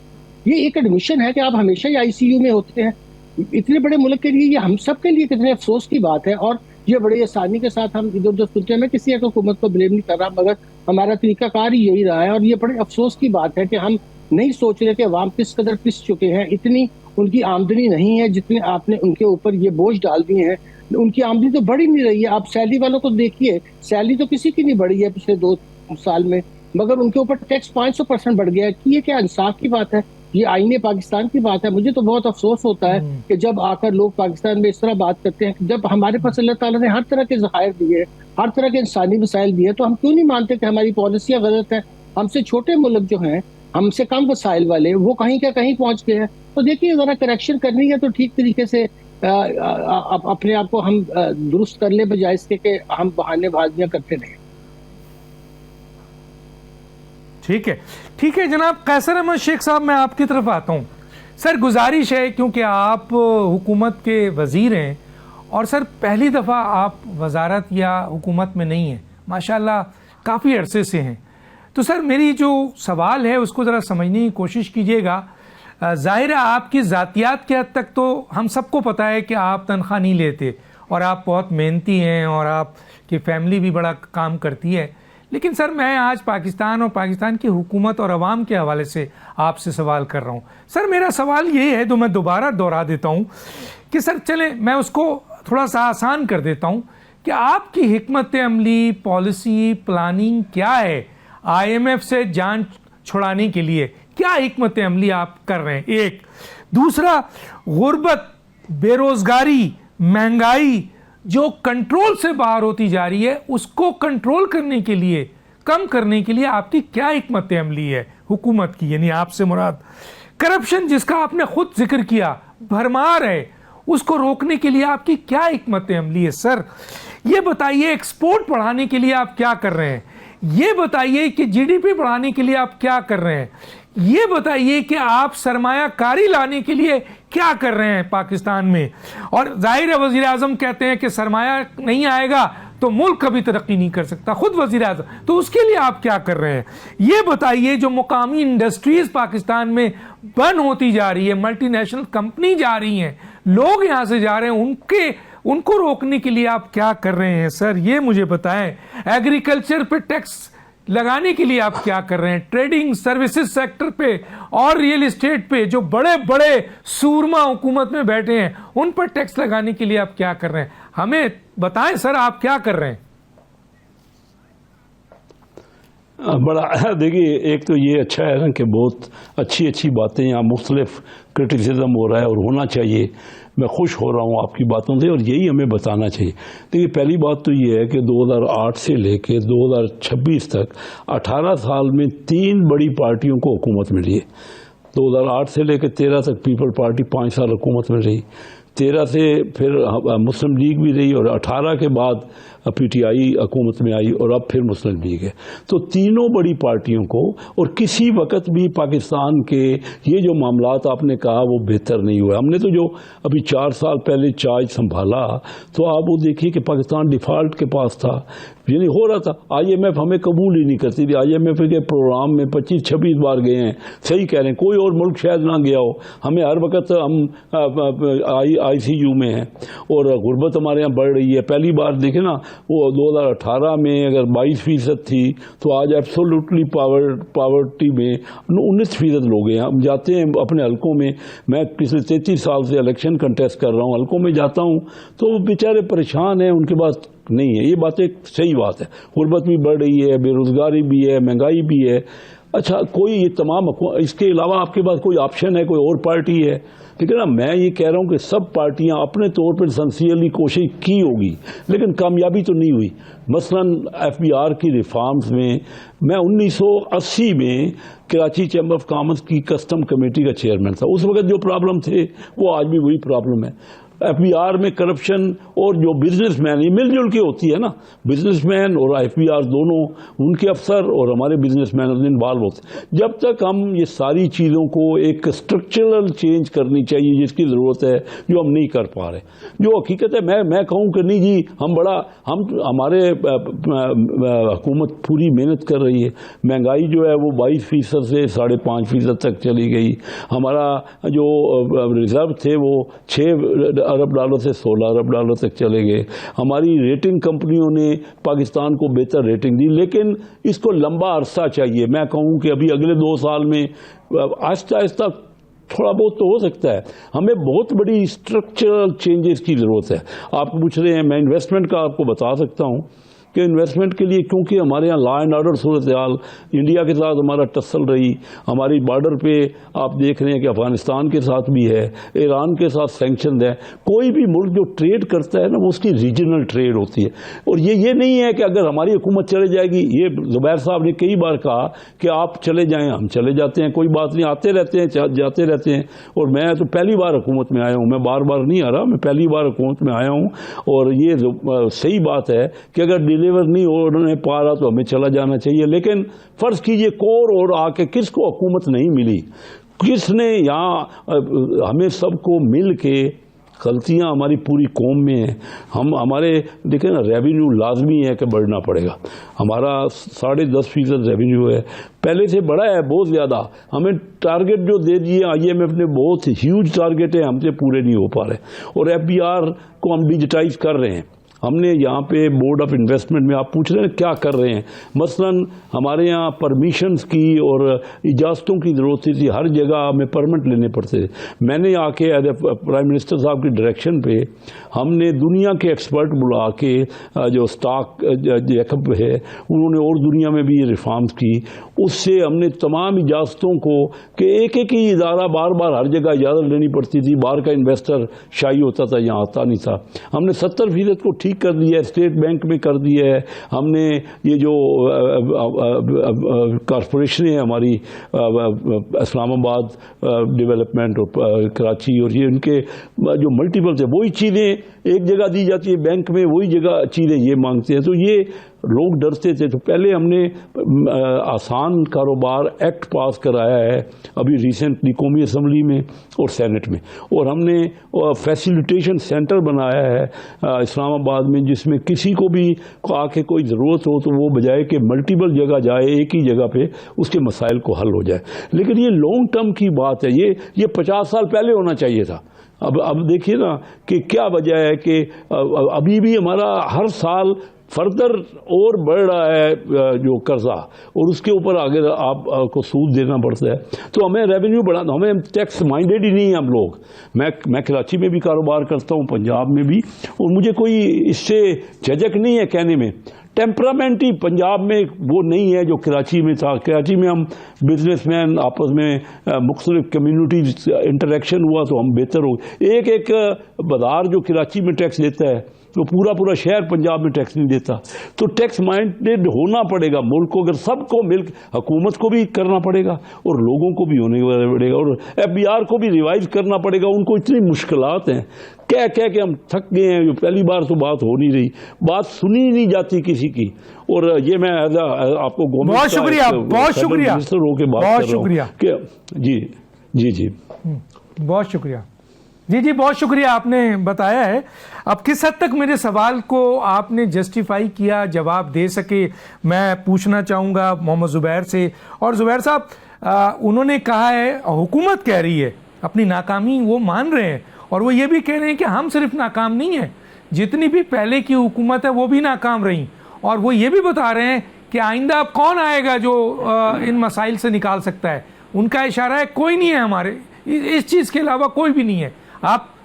یہ ایک ایڈمیشن ہے کہ آپ ہمیشہ ہی ICU میں ہوتے ہیں. اتنے بڑے ملک کے لیے یہ ہم سب کے لیے کتنے افسوس کی بات ہے. اور یہ بڑی آسانی کے ساتھ ہم ادھر ادھر سنتے ہیں. میں کسی ایک حکومت کو بلیم نہیں کر رہا، مگر ہمارا طریقہ کار ہی یہی رہا ہے. اور یہ بڑے افسوس کی بات ہے کہ ہم نہیں سوچ رہے کہ عوام کس قدر پس چکے ہیں. اتنی ان کی آمدنی نہیں ہے جتنے آپ نے ان کے اوپر یہ بوجھ ڈال دیے ہیں. ان کی آمدنی تو بڑھی نہیں رہی ہے. آپ سیلری والوں کو دیکھیے، سیلری تو کسی کی نہیں بڑھی ہے پچھلے 2 سال میں، مگر ان کے اوپر ٹیکس 500% بڑھ گیا ہے. یہ کیا انصاف کی بات ہے؟ یہ آئین پاکستان کی بات ہے. مجھے تو بہت افسوس ہوتا ہے کہ جب آ کر لوگ پاکستان میں اس طرح بات کرتے ہیں. جب ہمارے پاس اللہ تعالیٰ نے ہر طرح کے ذخائر دیے، ہر طرح کے انسانی وسائل دیے، تو ہم کیوں نہیں مانتے کہ ہماری پالیسیاں غلط ہیں؟ ہم سے چھوٹے ملک جو ہیں، ہم سے کم وسائل والے، وہ کہیں کا کہیں پہنچ گئے ہیں. تو دیکھیے ذرا کریکشن کرنی ہے تو ٹھیک طریقے سے اپنے آپ کو ہم درست کر لیں، بجائے اس کے کہ ہم بہانے بازیاں کرتے رہیں. ٹھیک ہے جناب قیصر احمد شیخ صاحب، میں آپ کی طرف آتا ہوں. سر گزارش ہے، کیونکہ آپ حکومت کے وزیر ہیں اور سر پہلی دفعہ آپ وزارت یا حکومت میں نہیں ہیں، ماشاءاللہ کافی عرصے سے ہیں. تو سر میری جو سوال ہے اس کو ذرا سمجھنے کی کوشش کیجیے گا. ظاہر ہے آپ کی ذاتیات کے حد تک تو ہم سب کو پتہ ہے کہ آپ تنخواہ نہیں لیتے اور آپ بہت محنتی ہیں اور آپ کی فیملی بھی بڑا کام کرتی ہے. لیکن سر میں آج پاکستان اور پاکستان کی حکومت اور عوام کے حوالے سے آپ سے سوال کر رہا ہوں. سر میرا سوال یہ ہے، تو میں دوبارہ دہرا دیتا ہوں کہ سر چلیں میں اس کو تھوڑا سا آسان کر دیتا ہوں کہ آپ کی حکمت عملی، پالیسی، پلاننگ کیا ہے IMF سے جان چھڑانے کے لیے؟ کیا حکمت عملی آپ کر رہے ہیں؟ ایک. دوسرا، غربت، بے روزگاری، مہنگائی جو کنٹرول سے باہر ہوتی جا رہی ہے، اس کو کنٹرول کرنے کے لیے، کم کرنے کے لیے آپ کی کیا حکمت عملی ہے حکومت کی؟ یعنی آپ سے مراد کرپشن جس کا آپ نے خود ذکر کیا، بھرمار ہے، اس کو روکنے کے لیے آپ کی کیا حکمت عملی ہے؟ سر یہ بتائیے ایکسپورٹ بڑھانے کے لیے آپ کیا کر رہے ہیں؟ یہ بتائیے کہ GDP بڑھانے کے لیے آپ کیا کر رہے ہیں؟ یہ بتائیے کہ آپ سرمایہ کاری لانے کے لیے کیا کر رہے ہیں پاکستان میں؟ اور ظاہر ہے وزیر اعظم کہتے ہیں کہ سرمایہ نہیں آئے گا تو ملک کبھی ترقی نہیں کر سکتا، خود وزیر اعظم. تو اس کے لیے آپ کیا کر رہے ہیں؟ یہ بتائیے جو مقامی انڈسٹریز پاکستان میں بند ہوتی جا رہی ہے، ملٹی نیشنل کمپنی جا رہی ہیں، لوگ یہاں سے جا رہے ہیں، ان کو روکنے کے لیے آپ کیا کر رہے ہیں؟ سر یہ مجھے بتائیں. ایگریکلچر پہ ٹیکس لگانے کے لیے آپ کیا کر رہے ہیں؟ ٹریڈنگ، سروسز سیکٹر پہ اور ریئل اسٹیٹ پہ جو بڑے بڑے سورما حکومت میں بیٹھے ہیں ان پر ٹیکس لگانے کے لیے آپ کیا کر رہے ہیں؟ ہمیں بتائیں سر آپ کیا کر رہے ہیں؟ بڑا دیکھیے، ایک تو یہ اچھا ہے نا کہ بہت اچھی باتیں یہاں مختلف کرٹیسزم ہو رہا ہے اور ہونا چاہیے. میں خوش ہو رہا ہوں آپ کی باتوں سے اور یہی ہمیں بتانا چاہیے. دیکھیے پہلی بات تو یہ ہے کہ 2008 سے لے کے 2026 تک 18 سال میں 3 بڑی پارٹیوں کو حکومت ملی ہے. 2008 سے لے کے 13 تک پیپل پارٹی 5 سال حکومت میں رہی، 13 سے پھر مسلم لیگ بھی رہی اور 18 کے بعد PTI حکومت میں آئی اور اب پھر مسلم لیگ ہے. تو تینوں بڑی پارٹیوں کو، اور کسی وقت بھی پاکستان کے یہ جو معاملات آپ نے کہا وہ بہتر نہیں ہوئے. ہم نے تو جو ابھی 4 سال پہلے چارج سنبھالا تو آپ وہ دیکھیے کہ پاکستان ڈیفالٹ کے پاس تھا، یعنی ہو رہا تھا. IMF ہمیں قبول ہی نہیں کرتی تھی. IMF کے پروگرام میں 25-26 بار گئے ہیں. صحیح کہہ رہے ہیں، کوئی اور ملک شاید نہ گیا ہو. ہمیں ہر وقت ہم ICU میں ہیں اور غربت ہمارے یہاں بڑھ رہی ہے. پہلی بار دیکھیں نا، وہ 2018 میں اگر 22% تھی تو آج ایبسولوٹلی پاورٹی میں 19% لوگ ہیں. ہم جاتے ہیں اپنے حلقوں میں، میں پچھلے 33 سال سے الیکشن کنٹیسٹ کر رہا ہوں، حلقوں میں جاتا ہوں تو وہ بیچارے پریشان ہیں، ان کے پاس نہیں ہے. یہ باتیں صحیح بات ہے. غربت بھی بڑھ رہی ہے, بے روزگاری بھی ہے, مہنگائی بھی ہے. اچھا کوئی یہ تمام اس کے علاوہ آپ کے پاس کوئی آپشن ہے, کوئی اور پارٹی ہے؟ ٹھیک ہے نا. میں یہ کہہ رہا ہوں کہ سب پارٹیاں اپنے طور پر سنسیئرلی کوشش کی ہوگی لیکن کامیابی تو نہیں ہوئی. مثلا ایف بی آر کی ریفارمز میں 1980 میں کراچی چیمبر آف کامرس کی کسٹم کمیٹی کا چیئرمین تھا. اس وقت جو پرابلم تھے وہ آج بھی وہی پرابلم ہے. ایف بی آر میں کرپشن اور جو بزنس مین یہ مل جل کے ہوتی ہے نا, بزنس مین اور ایف بی آر دونوں, ان کے افسر اور ہمارے بزنس مین انوالو ہوتے ہیں. جب تک ہم یہ ساری چیزوں کو ایک اسٹرکچرل چینج کرنی چاہیے جس کی ضرورت ہے, جو ہم نہیں کر پا رہے. جو حقیقت ہے میں کہوں کہ نہیں جی ہمارے حکومت پوری محنت کر رہی ہے. مہنگائی جو ہے وہ 22% سے 5.5% تک چلی گئی. ہمارا جو ریزرو تھے وہ 6 ارب ڈالر سے 16 ارب ڈالر تک چلے گئے. ہماری ریٹنگ کمپنیوں نے پاکستان کو بہتر ریٹنگ دی, لیکن اس کو لمبا عرصہ چاہیے. میں کہوں کہ ابھی اگلے 2 سال میں آہستہ آہستہ تھوڑا بہت تو ہو سکتا ہے. ہمیں بہت بڑی اسٹرکچرل چینجز کی ضرورت ہے. آپ پوچھ رہے ہیں, میں انویسٹمنٹ کا آپ کو بتا سکتا ہوں کہ انویسٹمنٹ کے لیے, کیونکہ ہمارے یہاں لا اینڈ آرڈر صورتحال انڈیا کے ساتھ ہمارا ٹسل رہی, ہماری بارڈر پہ آپ دیکھ رہے ہیں کہ افغانستان کے ساتھ بھی ہے, ایران کے ساتھ سینکشن ہے. کوئی بھی ملک جو ٹریڈ کرتا ہے نا وہ اس کی ریجنل ٹریڈ ہوتی ہے. اور یہ نہیں ہے کہ اگر ہماری حکومت چلے جائے گی. یہ زبیر صاحب نے کئی بار کہا کہ آپ چلے جائیں, ہم چلے جاتے ہیں, کوئی بات نہیں, آتے رہتے ہیں جاتے رہتے ہیں. اور میں تو پہلی بار حکومت میں آیا ہوں, میں بار بار نہیں آ رہا, میں پہلی بار حکومت میں آیا ہوں. اور یہ صحیح بات ہے کہ اگر ڈیلیور نہیں ہونے پا رہا تو ہمیں چلا جانا چاہیے. لیکن فرض کیجئے کور اور آ کے کس کو حکومت نہیں ملی, کس نے یہاں ہمیں سب کو مل کے, غلطیاں ہماری پوری قوم میں ہیں. ہمارے دیکھیں نا ریونیو لازمی ہے کہ بڑھنا پڑے گا. ہمارا 10.5% ریونیو ہے, پہلے سے بڑا ہے بہت زیادہ. ہمیں ٹارگٹ جو دے دیے آئی ایم ایف نے, بہت ہیوج ٹارگٹ ہے, ہم سے پورے نہیں ہو پا رہے. اور ایف بی آر کو ہم ڈیجیٹائز کر رہے ہیں. ہم نے یہاں پہ بورڈ آف انویسٹمنٹ میں, آپ پوچھ رہے ہیں کیا کر رہے ہیں, مثلا ہمارے یہاں پرمیشنز کی اور اجازتوں کی ضرورت تھی, ہر جگہ ہمیں پرمٹ لینے پڑتے تھے. میں نے آ کے پرائم منسٹر صاحب کی ڈائریکشن پہ ہم نے دنیا کے ایکسپرٹ بلا کے, جو اسٹاک جیکب ہے انہوں نے اور دنیا میں بھی یہ ریفارمز کی, اس سے ہم نے تمام اجازتوں کو, کہ ایک ہی ادارہ بار بار ہر جگہ اجازت لینی پڑتی تھی, باہر کا انویسٹر شائی ہوتا تھا, یہاں آتا نہیں تھا. ہم نے 70% کو ٹھیک کر دیا ہے, اسٹیٹ بینک میں کر دیا ہے. ہم نے یہ جو کارپوریشنیں ہیں ہماری, اسلام آباد ڈیولپمنٹ اور کراچی, اور یہ ان کے جو ملٹیپل تھے, وہی چیزیں ایک جگہ دی جاتی ہے بینک میں, وہی جگہ چیزیں یہ مانگتے ہیں. تو یہ لوگ ڈرتے تھے. تو پہلے ہم نے آسان کاروبار ایکٹ پاس کرایا ہے ابھی ریسنٹلی قومی اسمبلی میں اور سینٹ میں, اور ہم نے فیسیلیٹیشن سینٹر بنایا ہے اسلام آباد میں, جس میں کسی کو بھی آ کے کوئی ضرورت ہو تو وہ بجائے کہ ملٹیپل جگہ جائے, ایک ہی جگہ پہ اس کے مسائل کو حل ہو جائے. لیکن یہ لانگ ٹرم کی بات ہے, یہ 50 سال پہلے ہونا چاہیے تھا. اب دیکھیے نا کہ کیا وجہ ہے کہ ابھی بھی ہمارا ہر سال فردر اور بڑھ رہا ہے جو قرضہ, اور اس کے اوپر آگے آپ کو سود دینا پڑتا ہے. تو ہمیں ریونیو بڑھانا, ہمیں ٹیکس مائنڈیڈ ہی نہیں ہیں ہم لوگ. میں کراچی میں بھی کاروبار کرتا ہوں, پنجاب میں بھی, اور مجھے کوئی اس سے جھجک نہیں ہے کہنے میں. ٹیمپرامنٹ ہی پنجاب میں وہ نہیں ہے جو کراچی میں تھا. کراچی میں ہم بزنس مین آپس میں مختلف کمیونٹیز انٹریکشن ہوا تو ہم بہتر ہو. ایک بازار جو کراچی میں ٹیکس دیتا ہے تو پورا شہر پنجاب میں ٹیکس نہیں دیتا. تو ٹیکس مائنڈیڈ ہونا پڑے گا ملک کو, اگر سب کو مل, حکومت کو بھی کرنا پڑے گا اور لوگوں کو بھی ہونے پڑے گا, اور ایف بی آر کو بھی ریوائز کرنا پڑے گا. ان کو اتنی مشکلات ہیں, کہہ کہ ہم تھک گئے ہیں. جو پہلی بار تو بات ہو نہیں رہی, بات سنی نہیں جاتی کسی کی. اور یہ میں آپ کو بہت شکریہ, بہت شکریہ, ہو کے بات بہت شکریہ. جی جی جی بہت شکریہ. جی بہت شکریہ, آپ نے بتایا ہے. اب کس حد تک میرے سوال کو آپ نے جسٹیفائی کیا, جواب دے سکے, میں پوچھنا چاہوں گا محمد زبیر سے. اور زبیر صاحب, انہوں نے کہا ہے, حکومت کہہ رہی ہے, اپنی ناکامی وہ مان رہے ہیں, اور وہ یہ بھی کہہ رہے ہیں کہ ہم صرف ناکام نہیں ہیں, جتنی بھی پہلے کی حکومت ہے وہ بھی ناکام رہیں. اور وہ یہ بھی بتا رہے ہیں کہ آئندہ اب کون آئے گا جو ان مسائل سے نکال سکتا ہے. ان کا اشارہ ہے کوئی نہیں ہے, ہمارے اس چیز کے علاوہ کوئی بھی نہیں ہے. آپ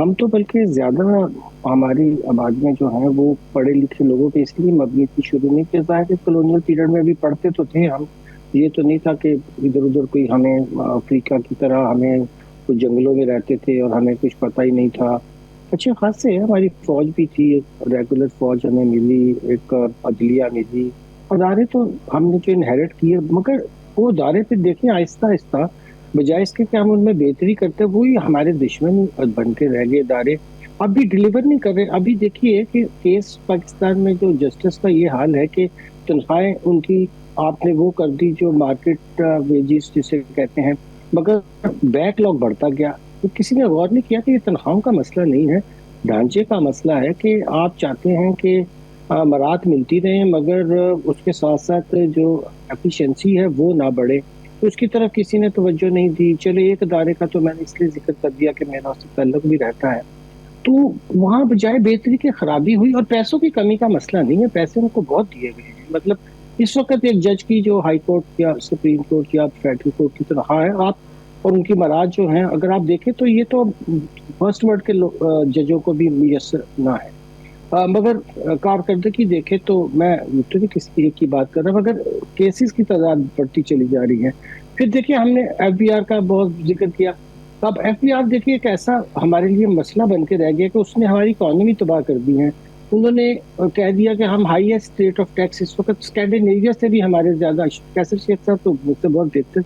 ہم تو بلکہ زیادہ ہماری آبادیاں جو ہیں وہ پڑھے لکھے لوگوں پہ اس لیے مبنی تھی شروع میں کہ ظاہر ہے کلونیل پیریڈ میں بھی پڑھتے تو تھے ہم. یہ تو نہیں تھا کہ ادھر ادھر کوئی ہمیں افریقہ کی طرح ہمیں کچھ جنگلوں میں رہتے تھے اور ہمیں کچھ پتہ ہی نہیں تھا. اچھے خاصے ہماری فوج بھی تھی, ریگولر فوج ہمیں ملی, ایک عدلیہ ملی, ادارے تو ہم نے جو انہیرٹ کیے, مگر وہ ادارے پہ دیکھیں آہستہ آہستہ بجائے اس کے کہ ہم ان میں بہتری کرتے وہی ہمارے دشمن بن کے رہ گئے ادارے. اب بھی ڈلیور نہیں کر رہے. ابھی دیکھیے کہ کیس پاکستان میں جو جسٹس کا یہ حال ہے کہ تنخواہیں ان کی آپ نے وہ کر دی جو مارکیٹ ویجز جسے کہتے ہیں, مگر بیک لاگ بڑھتا گیا. تو کسی نے غور نہیں کیا کہ یہ تنخواہوں کا مسئلہ نہیں ہے, ڈھانچے کا مسئلہ ہے کہ آپ چاہتے ہیں کہ مرات ملتی رہیں مگر اس کے ساتھ ساتھ جو ایفیشنسی ہے وہ نہ بڑھے. تو اس کی طرف کسی نے توجہ نہیں دی. چلو ایک ادارے کا تو میں نے اس لیے ذکر کر دیا کہ میرا اس سے تعلق بھی رہتا ہے. تو وہاں بجائے بہتری کی خرابی ہوئی, اور پیسوں کی کمی کا مسئلہ نہیں ہے, پیسے ان کو بہت دیے گئے ہیں. مطلب اس وقت ایک جج کی جو ہائی کورٹ یا سپریم کورٹ یا فیڈرل کورٹ کی تنخواہ ہے آپ اور ان کی مراد جو ہیں اگر آپ دیکھیں تو یہ تو فرسٹ ورلڈ کے ججوں کو بھی میسر نہ ہے. مگر کارکردگی دیکھے تو میں تو نہیں کسی ایک کی بات کر رہا, مگر کیسز کی تعداد بڑھتی چلی جا رہی ہے. پھر دیکھیے ہم نے ایف بی آر کا بہت ذکر کیا. اب ایف بی آر دیکھیے ایک ایسا ہمارے لیے مسئلہ بن کے رہ گیا کہ اس نے ہماری اکانومی تباہ کر دی ہے. انہوں نے کہہ دیا کہ ہم ہائیسٹ ریٹ آف ٹیکس اس وقت اسکینڈینیویا سے بھی ہمارے زیادہ, کیسر شیخ صاحب تو مجھ سے بہت بہتر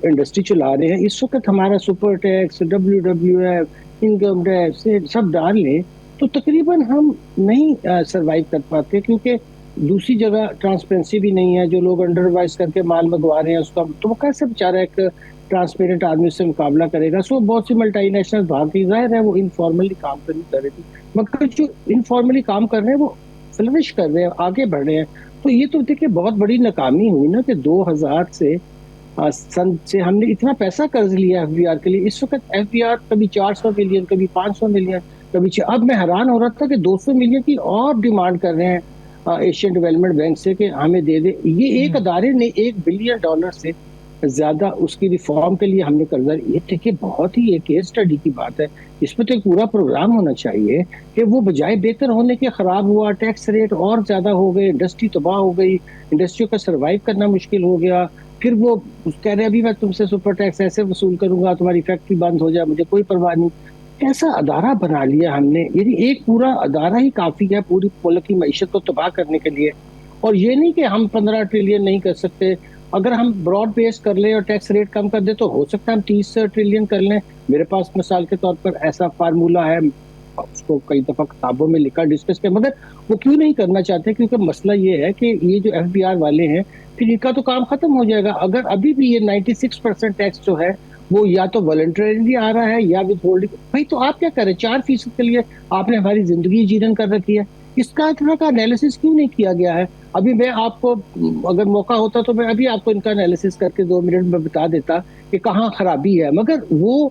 انڈسٹری چلا رہے ہیں. اس وقت ہمارا super tax, WWF, income tax سب ڈال لیں تو تقریباً ہم نہیں سروائیو کر پاتے, کیونکہ دوسری جگہ ٹرانسپیرنسی بھی نہیں ہے. جو لوگ انڈر وائز کر کے مال منگوا رہے ہیں اس کا تو وہ کیسے بیچارہ ایک ٹرانسپیرنٹ آدمی سے مقابلہ کرے گا. سو بہت سی ملٹی نیشنل بھاگ گئی, ظاہر ہے وہ انفارملی کام کر رہی تھی, مگر جو انفارملی کام کر رہے ہیں وہ فلرش کر رہے ہیں, آگے بڑھ رہے ہیں. تو یہ تو دیکھیں بہت بڑی ناکامی ہوئی نا کہ 2000 سے ہم نے اتنا پیسہ قرض لیا ایف بی آر کے لیے. اس وقت ایف بی آر کبھی 400 ملین, کبھی 500 ملین, کبھی اب میں حیران ہو رہا تھا کہ 200 ملین کی اور ڈیمانڈ کر رہے ہیں ایشین ڈیولپمنٹ بینک سے کہ ہمیں دے دے. یہ ایک ادارے نے $1 بلین سے زیادہ اس کی ریفارم کے لیے ہم نے قرضہ. یہ دیکھیے بہت ہی ایک کیس اسٹڈی کی بات ہے. اس پہ تو ایک پورا پروگرام ہونا چاہیے کہ وہ بجائے بہتر ہونے کے خراب ہوا, ٹیکس ریٹ اور زیادہ ہو گئے, انڈسٹری تباہ ہو گئی, انڈسٹریوں کا سروائیو کرنا مشکل ہو گیا. پھر وہ کہہ رہے ابھی میں تم سے سپر ٹیکس ایسے وصول کروں گا, تمہاری فیکٹری بند ہو جائے, مجھے کوئی پرواہ نہیں. ایسا ادارہ بنا لیا ہم نے, یعنی ایک پورا ادارہ ہی کافی ہے پوری ملک کی معیشت کو تباہ کرنے کے لیے. اور یہ نہیں کہ ہم 15 ٹریلین نہیں کر سکتے, اگر ہم براڈ بیس کر لیں اور ٹیکس ریٹ کم کر دیں تو ہو سکتا ہے ہم 30 ٹریلین کر لیں. میرے پاس مثال کے طور پر ایسا فارمولہ ہے, اس کو کئی دفعہ کتابوں میں لکھا, ڈسکس کیا, مگر وہ کیوں نہیں کرنا چاہتے, کیونکہ مسئلہ یہ ہے کہ یہ جو ایف بی آر والے ہیں پھر ان کا تو کام ختم ہو جائے گا. اگر ابھی بھی یہ 96% ٹیکس جو ہے وہ یا تو والنٹریلی آ رہا ہے یا ود ہولڈنگ, بھائی تو آپ کیا کریں, 4% کے لیے آپ نے ہماری زندگی جیرن کر رکھی ہے. اس کا اتنا کا انالیسس کیوں نہیں کیا گیا ہے؟ ابھی میں آپ کو اگر موقع ہوتا تو میں ابھی آپ کو ان کا انالیسس کر کے 2 منٹ میں بتا دیتا کہ کہاں خرابی ہے. مگر وہ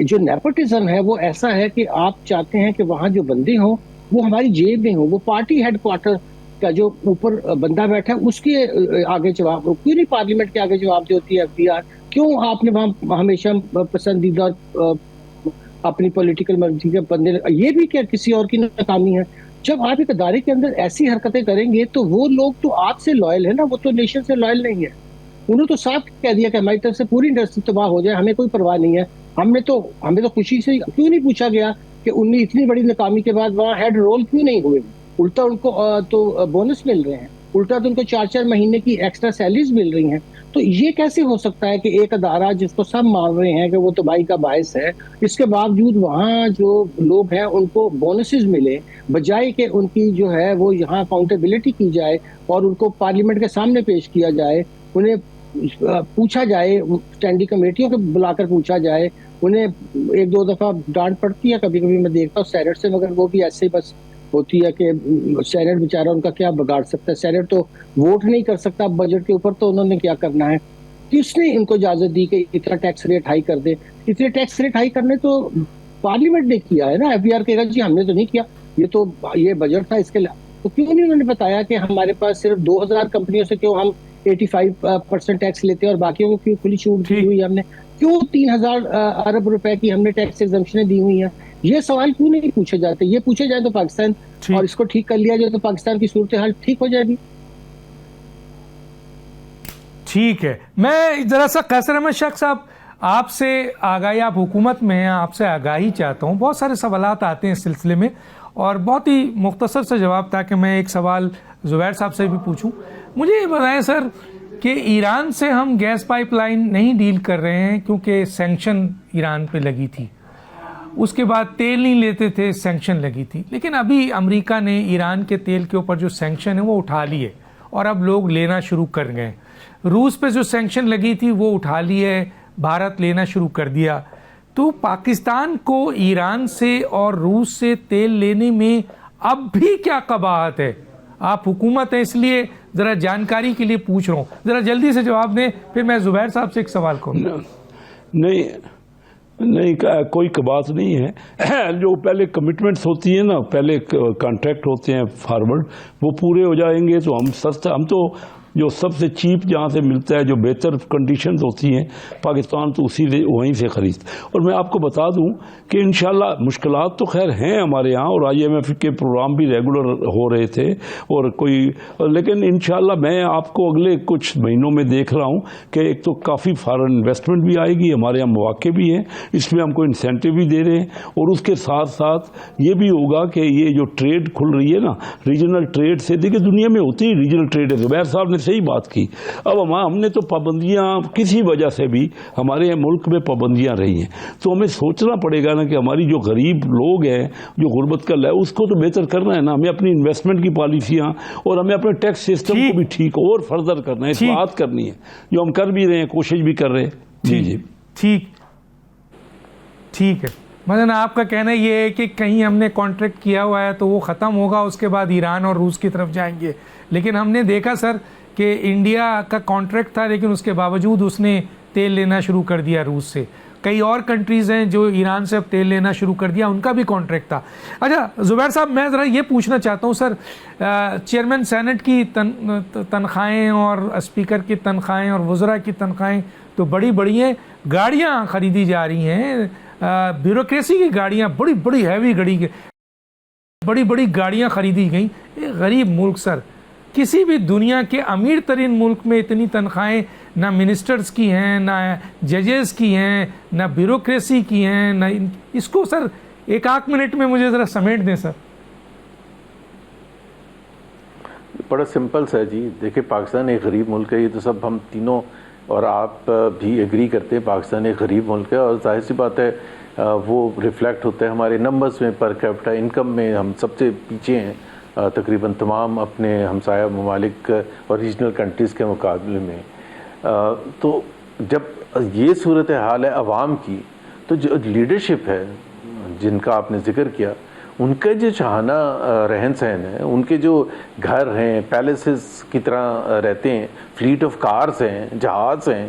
جو نیپوٹزم ہے وہ ایسا ہے کہ آپ چاہتے ہیں کہ وہاں جو بندے ہوں وہ ہماری جیب میں ہوں, وہ پارٹی ہیڈ کوارٹر کا جو اوپر بندہ بیٹھا ہے اس کے آگے جواب, کیوں نہیں پارلیمنٹ کے آگے جواب دیتی ہے ایف بی آر؟ کیوں آپ نے وہاں ہمیشہ پسندیدہ اپنی پولیٹیکل مرضی کے بندے, یہ بھی کیا کسی اور کی ناکامی ہے؟ جب آپ ایک ادارے کے اندر ایسی حرکتیں کریں گے تو وہ لوگ تو آپ سے لائل ہے نا, وہ تو نیشن سے لائل نہیں ہے. انہوں تو صاف کہہ دیا کہ ہماری طرف سے پوری انڈسٹری تباہ ہو جائے, ہمیں کوئی پرواہ نہیں ہے. ہمیں تو خوشی سے کیوں نہیں پوچھا گیا کہ انہیں اتنی بڑی ناکامی کے بعد وہاں ہیڈ رول کیوں نہیں ہوئے؟ الٹا ان کو تو بونس مل رہے ہیں, الٹا تو ان کو 4 مہینے کی ایکسٹرا سیلریز مل رہی ہیں. تو یہ کیسے ہو سکتا ہے کہ ایک ادارہ جس کو سب مان رہے ہیں کہ وہ تباہی کا باعث ہے, اس کے باوجود وہاں جو لوگ ہیں ان کو بونسز ملے, بجائے کہ ان کی جو ہے وہ یہاں اکاؤنٹیبلٹی کی جائے اور ان کو پارلیمنٹ کے سامنے پیش کیا جائے, انہیں پوچھا جائے, اسٹینڈنگ کمیٹیوں کو بلا کر پوچھا جائے. انہیں 1-2 دفعہ ڈانٹ پڑتی ہے کبھی کبھی, میں دیکھتا ہوں سینٹ سے, مگر وہ بھی ایسے ہی بس ہوتی ہے کہ سینٹ بیچارہ ان کا کیا بگاڑ سکتا ہے. سینٹ تو ووٹ نہیں کر سکتا بجٹ کے اوپر, تو انہوں نے کیا کرنا ہے؟ کس نے ان کو اجازت دی کہ اتنا ٹیکس ریٹ ہائی کر دے؟ اتنے ٹیکس ریٹ ہائی کرنے تو پارلیمنٹ نے کیا ہے نا. ایف بی آر کہے گا جی ہم نے تو نہیں کیا, یہ بجٹ تھا اس کے لیے. تو کیوں نہیں انہوں نے بتایا کہ ہمارے پاس صرف 2000 کمپنیوں سے کیوں ہم 85% ٹیکس لیتے ہیں اور باقیوں کو کیوں کھلی چھوٹ دی ہوئی ہم نے؟ کیوں 3000 ارب روپے کی ہم نے ٹیکس ایگزمپشنیں دی ہوئی ہیں؟ یہ سوال کیوں نہیں پوچھے جاتے؟ یہ پوچھے جائے تو پاکستان اور اس کو ٹھیک کر لیا جائے تو پاکستان کی صورتحال ٹھیک ہو جائے گی. ٹھیک ہے. میں ذرا سا قیصر احمد شیخ صاحب آپ سے آگاہی، آپ حکومت میں ہیں، آپ سے آگاہی چاہتا ہوں. بہت سارے سوالات آتے ہیں اس سلسلے میں اور بہت ہی مختصر سے جواب، تاکہ میں ایک سوال زبیر صاحب سے بھی پوچھوں. مجھے یہ بتائیں سر کہ ایران سے ہم گیس پائپ لائن نہیں ڈیل کر رہے ہیں کیونکہ سینکشن ایران پہ لگی تھی، اس کے بعد تیل نہیں لیتے تھے، سینکشن لگی تھی. لیکن ابھی امریکہ نے ایران کے تیل کے اوپر جو سینکشن ہے وہ اٹھا لی ہے اور اب لوگ لینا شروع کر گئے. روس پہ جو سینکشن لگی تھی وہ اٹھا لی ہے، بھارت لینا شروع کر دیا. تو پاکستان کو ایران سے اور روس سے تیل لینے میں اب بھی کیا قباحت ہے؟ آپ حکومت ہیں اس لیے ذرا جانکاری کے لیے پوچھ رہا ہوں، ذرا جلدی سے جواب دیں، پھر میں زبیر صاحب سے ایک سوال کروں. نہیں کوئی بات نہیں ہے. جو پہلے کمٹمنٹس ہوتی ہیں نا، پہلے کانٹریکٹ ہوتے ہیں فارورڈ، وہ پورے ہو جائیں گے تو ہم سستا، ہم تو جو سب سے چیپ جہاں سے ملتا ہے، جو بہتر کنڈیشنز ہوتی ہیں پاکستان تو وہیں سے خرید. اور میں آپ کو بتا دوں کہ انشاءاللہ مشکلات تو خیر ہیں ہمارے یہاں، اور IMF کے پروگرام بھی ریگولر ہو رہے تھے اور لیکن انشاءاللہ میں آپ کو اگلے کچھ مہینوں میں دیکھ رہا ہوں کہ ایک تو کافی فارن انویسٹمنٹ بھی آئے گی، ہمارے یہاں مواقع بھی ہیں، اس میں ہم کو انسینٹیو بھی دے رہے ہیں. اور اس کے ساتھ ساتھ یہ بھی ہوگا کہ یہ جو ٹریڈ کھل رہی ہے نا، ریجنل ٹریڈ سے، دیکھیں دنیا میں ہوتی ہے ریجنل ٹریڈ ہے. زبیر صاحب نے صحیح بات کی. اب ہم نے تو پابندیاں کسی وجہ سے بھی ہمارے ملک میں پابندیاں رہی ہیں، تو ہمیں سوچنا پڑے گا نا کہ ہماری جو غریب لوگ ہیں، جو غربت کا اس کو تو بہتر کرنا ہے نا. ہمیں اپنی انویسٹمنٹ کی پالیسیاں اور ہمیں اپنے ٹیکس سسٹم کو بھی ٹھیک اور فردر کرنا ہے، اصلاحات کرنی ہے، جو ہم کر بھی رہے ہیں، کوشش بھی کر رہے ہیں. جی ٹھیک ہے. مثلا آپ کا کہنا یہ ہے کہ کہیں ہم نے کانٹریکٹ کیا ہوا ہے تو وہ ختم ہوگا، اس کے بعد ایران اور روس کی طرف جائیں گے. لیکن ہم نے دیکھا سر کہ انڈیا کا کانٹریکٹ تھا، لیکن اس کے باوجود اس نے تیل لینا شروع کر دیا روس سے. کئی اور کنٹریز ہیں جو ایران سے اب تیل لینا شروع کر دیا، ان کا بھی کانٹریکٹ تھا. اچھا زبیر صاحب، میں ذرا یہ پوچھنا چاہتا ہوں سر، چیئرمین سینٹ کی تنخواہیں اور اسپیکر کی تنخواہیں اور وزراء کی تنخواہیں تو بڑی بڑی ہیں، گاڑیاں خریدی جا رہی ہیں، بیوروکریسی کی گاڑیاں، بڑی بڑی ہیوی بڑی بڑی گاڑیاں خریدی گئیں. ایک غریب ملک سر، کسی بھی دنیا کے امیر ترین ملک میں اتنی تنخواہیں نہ منسٹرز کی ہیں، نہ ججز کی ہیں، نہ بیوروکریسی کی ہیں، نہ اس کو سر ایک آدھ منٹ میں مجھے ذرا سمیٹ دیں سر. بڑا سمپل سا جی. دیکھیں پاکستان ایک غریب ملک ہے، یہ تو سب ہم تینوں اور آپ بھی ایگری کرتے ہیں. پاکستان ایک غریب ملک ہے اور ظاہر سی بات ہے وہ ریفلیکٹ ہوتا ہے ہمارے نمبرز میں، پر کیپٹا انکم میں ہم سب سے پیچھے ہیں تقریباً تمام اپنے ہمسایہ ممالک اور ریجنل کنٹریز کے مقابلے میں. تو جب یہ صورتحال ہے عوام کی، تو جو لیڈرشپ ہے جن کا آپ نے ذکر کیا، ان کے جو شاہانہ رہن سہن ہے، ان کے جو گھر ہیں، پیلیسز کی طرح رہتے ہیں، فلیٹ آف کارز ہیں، جہاز ہیں،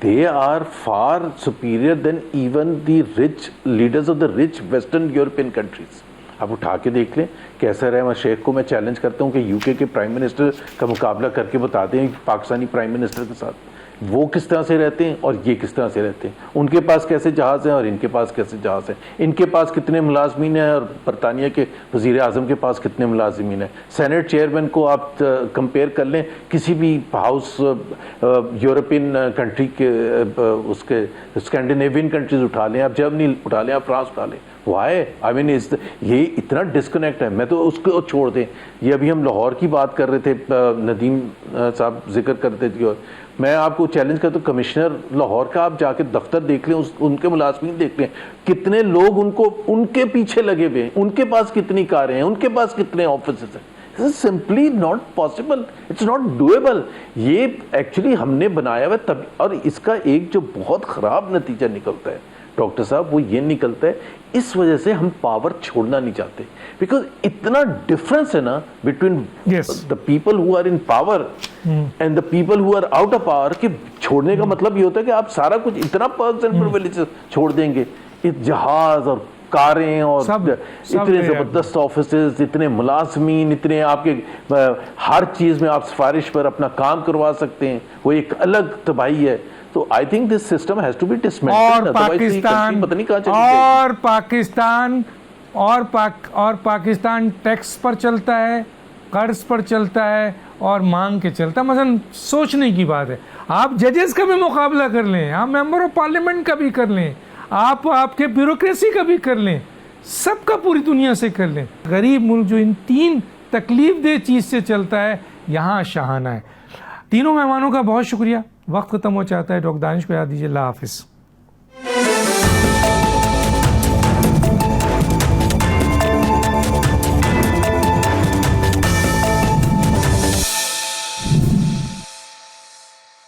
they are far superior than even the rich leaders of the rich Western European countries. آپ اٹھا کے دیکھ لیں کیسا رہے. میں شیخ کو میں چیلنج کرتا ہوں کہ UK کے پرائم منسٹر کا مقابلہ کر کے بتاتے ہیں پاکستانی پرائم منسٹر کے ساتھ وہ کس طرح سے رہتے ہیں اور یہ کس طرح سے رہتے ہیں. ان کے پاس کیسے جہاز ہیں اور ان کے پاس کیسے جہاز ہیں، ان کے پاس کتنے ملازمین ہیں اور برطانیہ کے وزیر اعظم کے پاس کتنے ملازمین ہیں. سینٹ چیئرمین کو آپ کمپیئر کر لیں کسی بھی ہاؤس یورپین کنٹری کے، اس کے اسکینڈینیوین کنٹریز اٹھا لیں آپ، جرمنی اٹھا لیں آپ، فرانس اٹھا لیں. وائے آئی مین یہ اتنا ڈسکنیکٹ ہے. میں تو اس کو چھوڑ دیں، یہ ابھی ہم لاہور کی بات کر رہے تھے، ندیم صاحب ذکر کرتے تھے، اور میں آپ کو چیلنج کرتا ہوں کمشنر لاہور کا آپ جا کے دفتر دیکھ لیں، ان کے ملازمین دیکھ لیں، کتنے لوگ ان کے پیچھے لگے ہوئے ہیں، ان کے پاس کتنی کاریں ہیں، ان کے پاس کتنے آفیسز ہیں. This is simply not possible. It's not doable. یہ ایکچولی ہم نے بنایا ہوا تب، اور اس کا ایک جو بہت خراب نتیجہ نکلتا ہے ڈاکٹر صاحب وہ یہ نکلتا ہے، اس وجہ سے ہم پاور چھوڑنا نہیں چاہتے، بیکاز اتنا ڈفرنس ہے نا between the people who are in power and the people who are out of power, کہ چھوڑنے کا مطلب یہ ہوتا ہے کہ آپ سارا کچھ اتنا پرکس اینڈ پریویلیجز چھوڑ دیں گے، جہاز اور کاریں اور اتنے زبردست آفیسز، اتنے ملازمین، اتنے آپ کے ہر چیز میں آپ سفارش پر اپنا کام کروا سکتے ہیں، وہ ایک الگ تباہی ہے. تو I think this system has to be or dismantled, Pakistan پتہ نہیں کہاں چلی جائے گی۔ اور پاکستان ٹیکس پر چلتا ہے، قرض پر چلتا ہے اور مانگ کے چلتا ہے۔ مثلا سوچنے کی بات ہے، آپ ججز کا بھی مقابلہ کر لیں، آپ ممبر آف پارلیمنٹ کا بھی کر لیں، آپ کے بیوروکریسی کا بھی کر لیں، سب کا پوری دنیا سے کر لیں۔ غریب ملک جو ان تین تکلیف دہ چیز سے چلتا ہے، یہاں شاہانہ ہے۔ تینوں مہمانوں کا بہت شکریہ۔ وقت ختم ہو چاہتا ہے، ڈاکٹر دانش کو یاد دیجیے۔ اللہ حافظ۔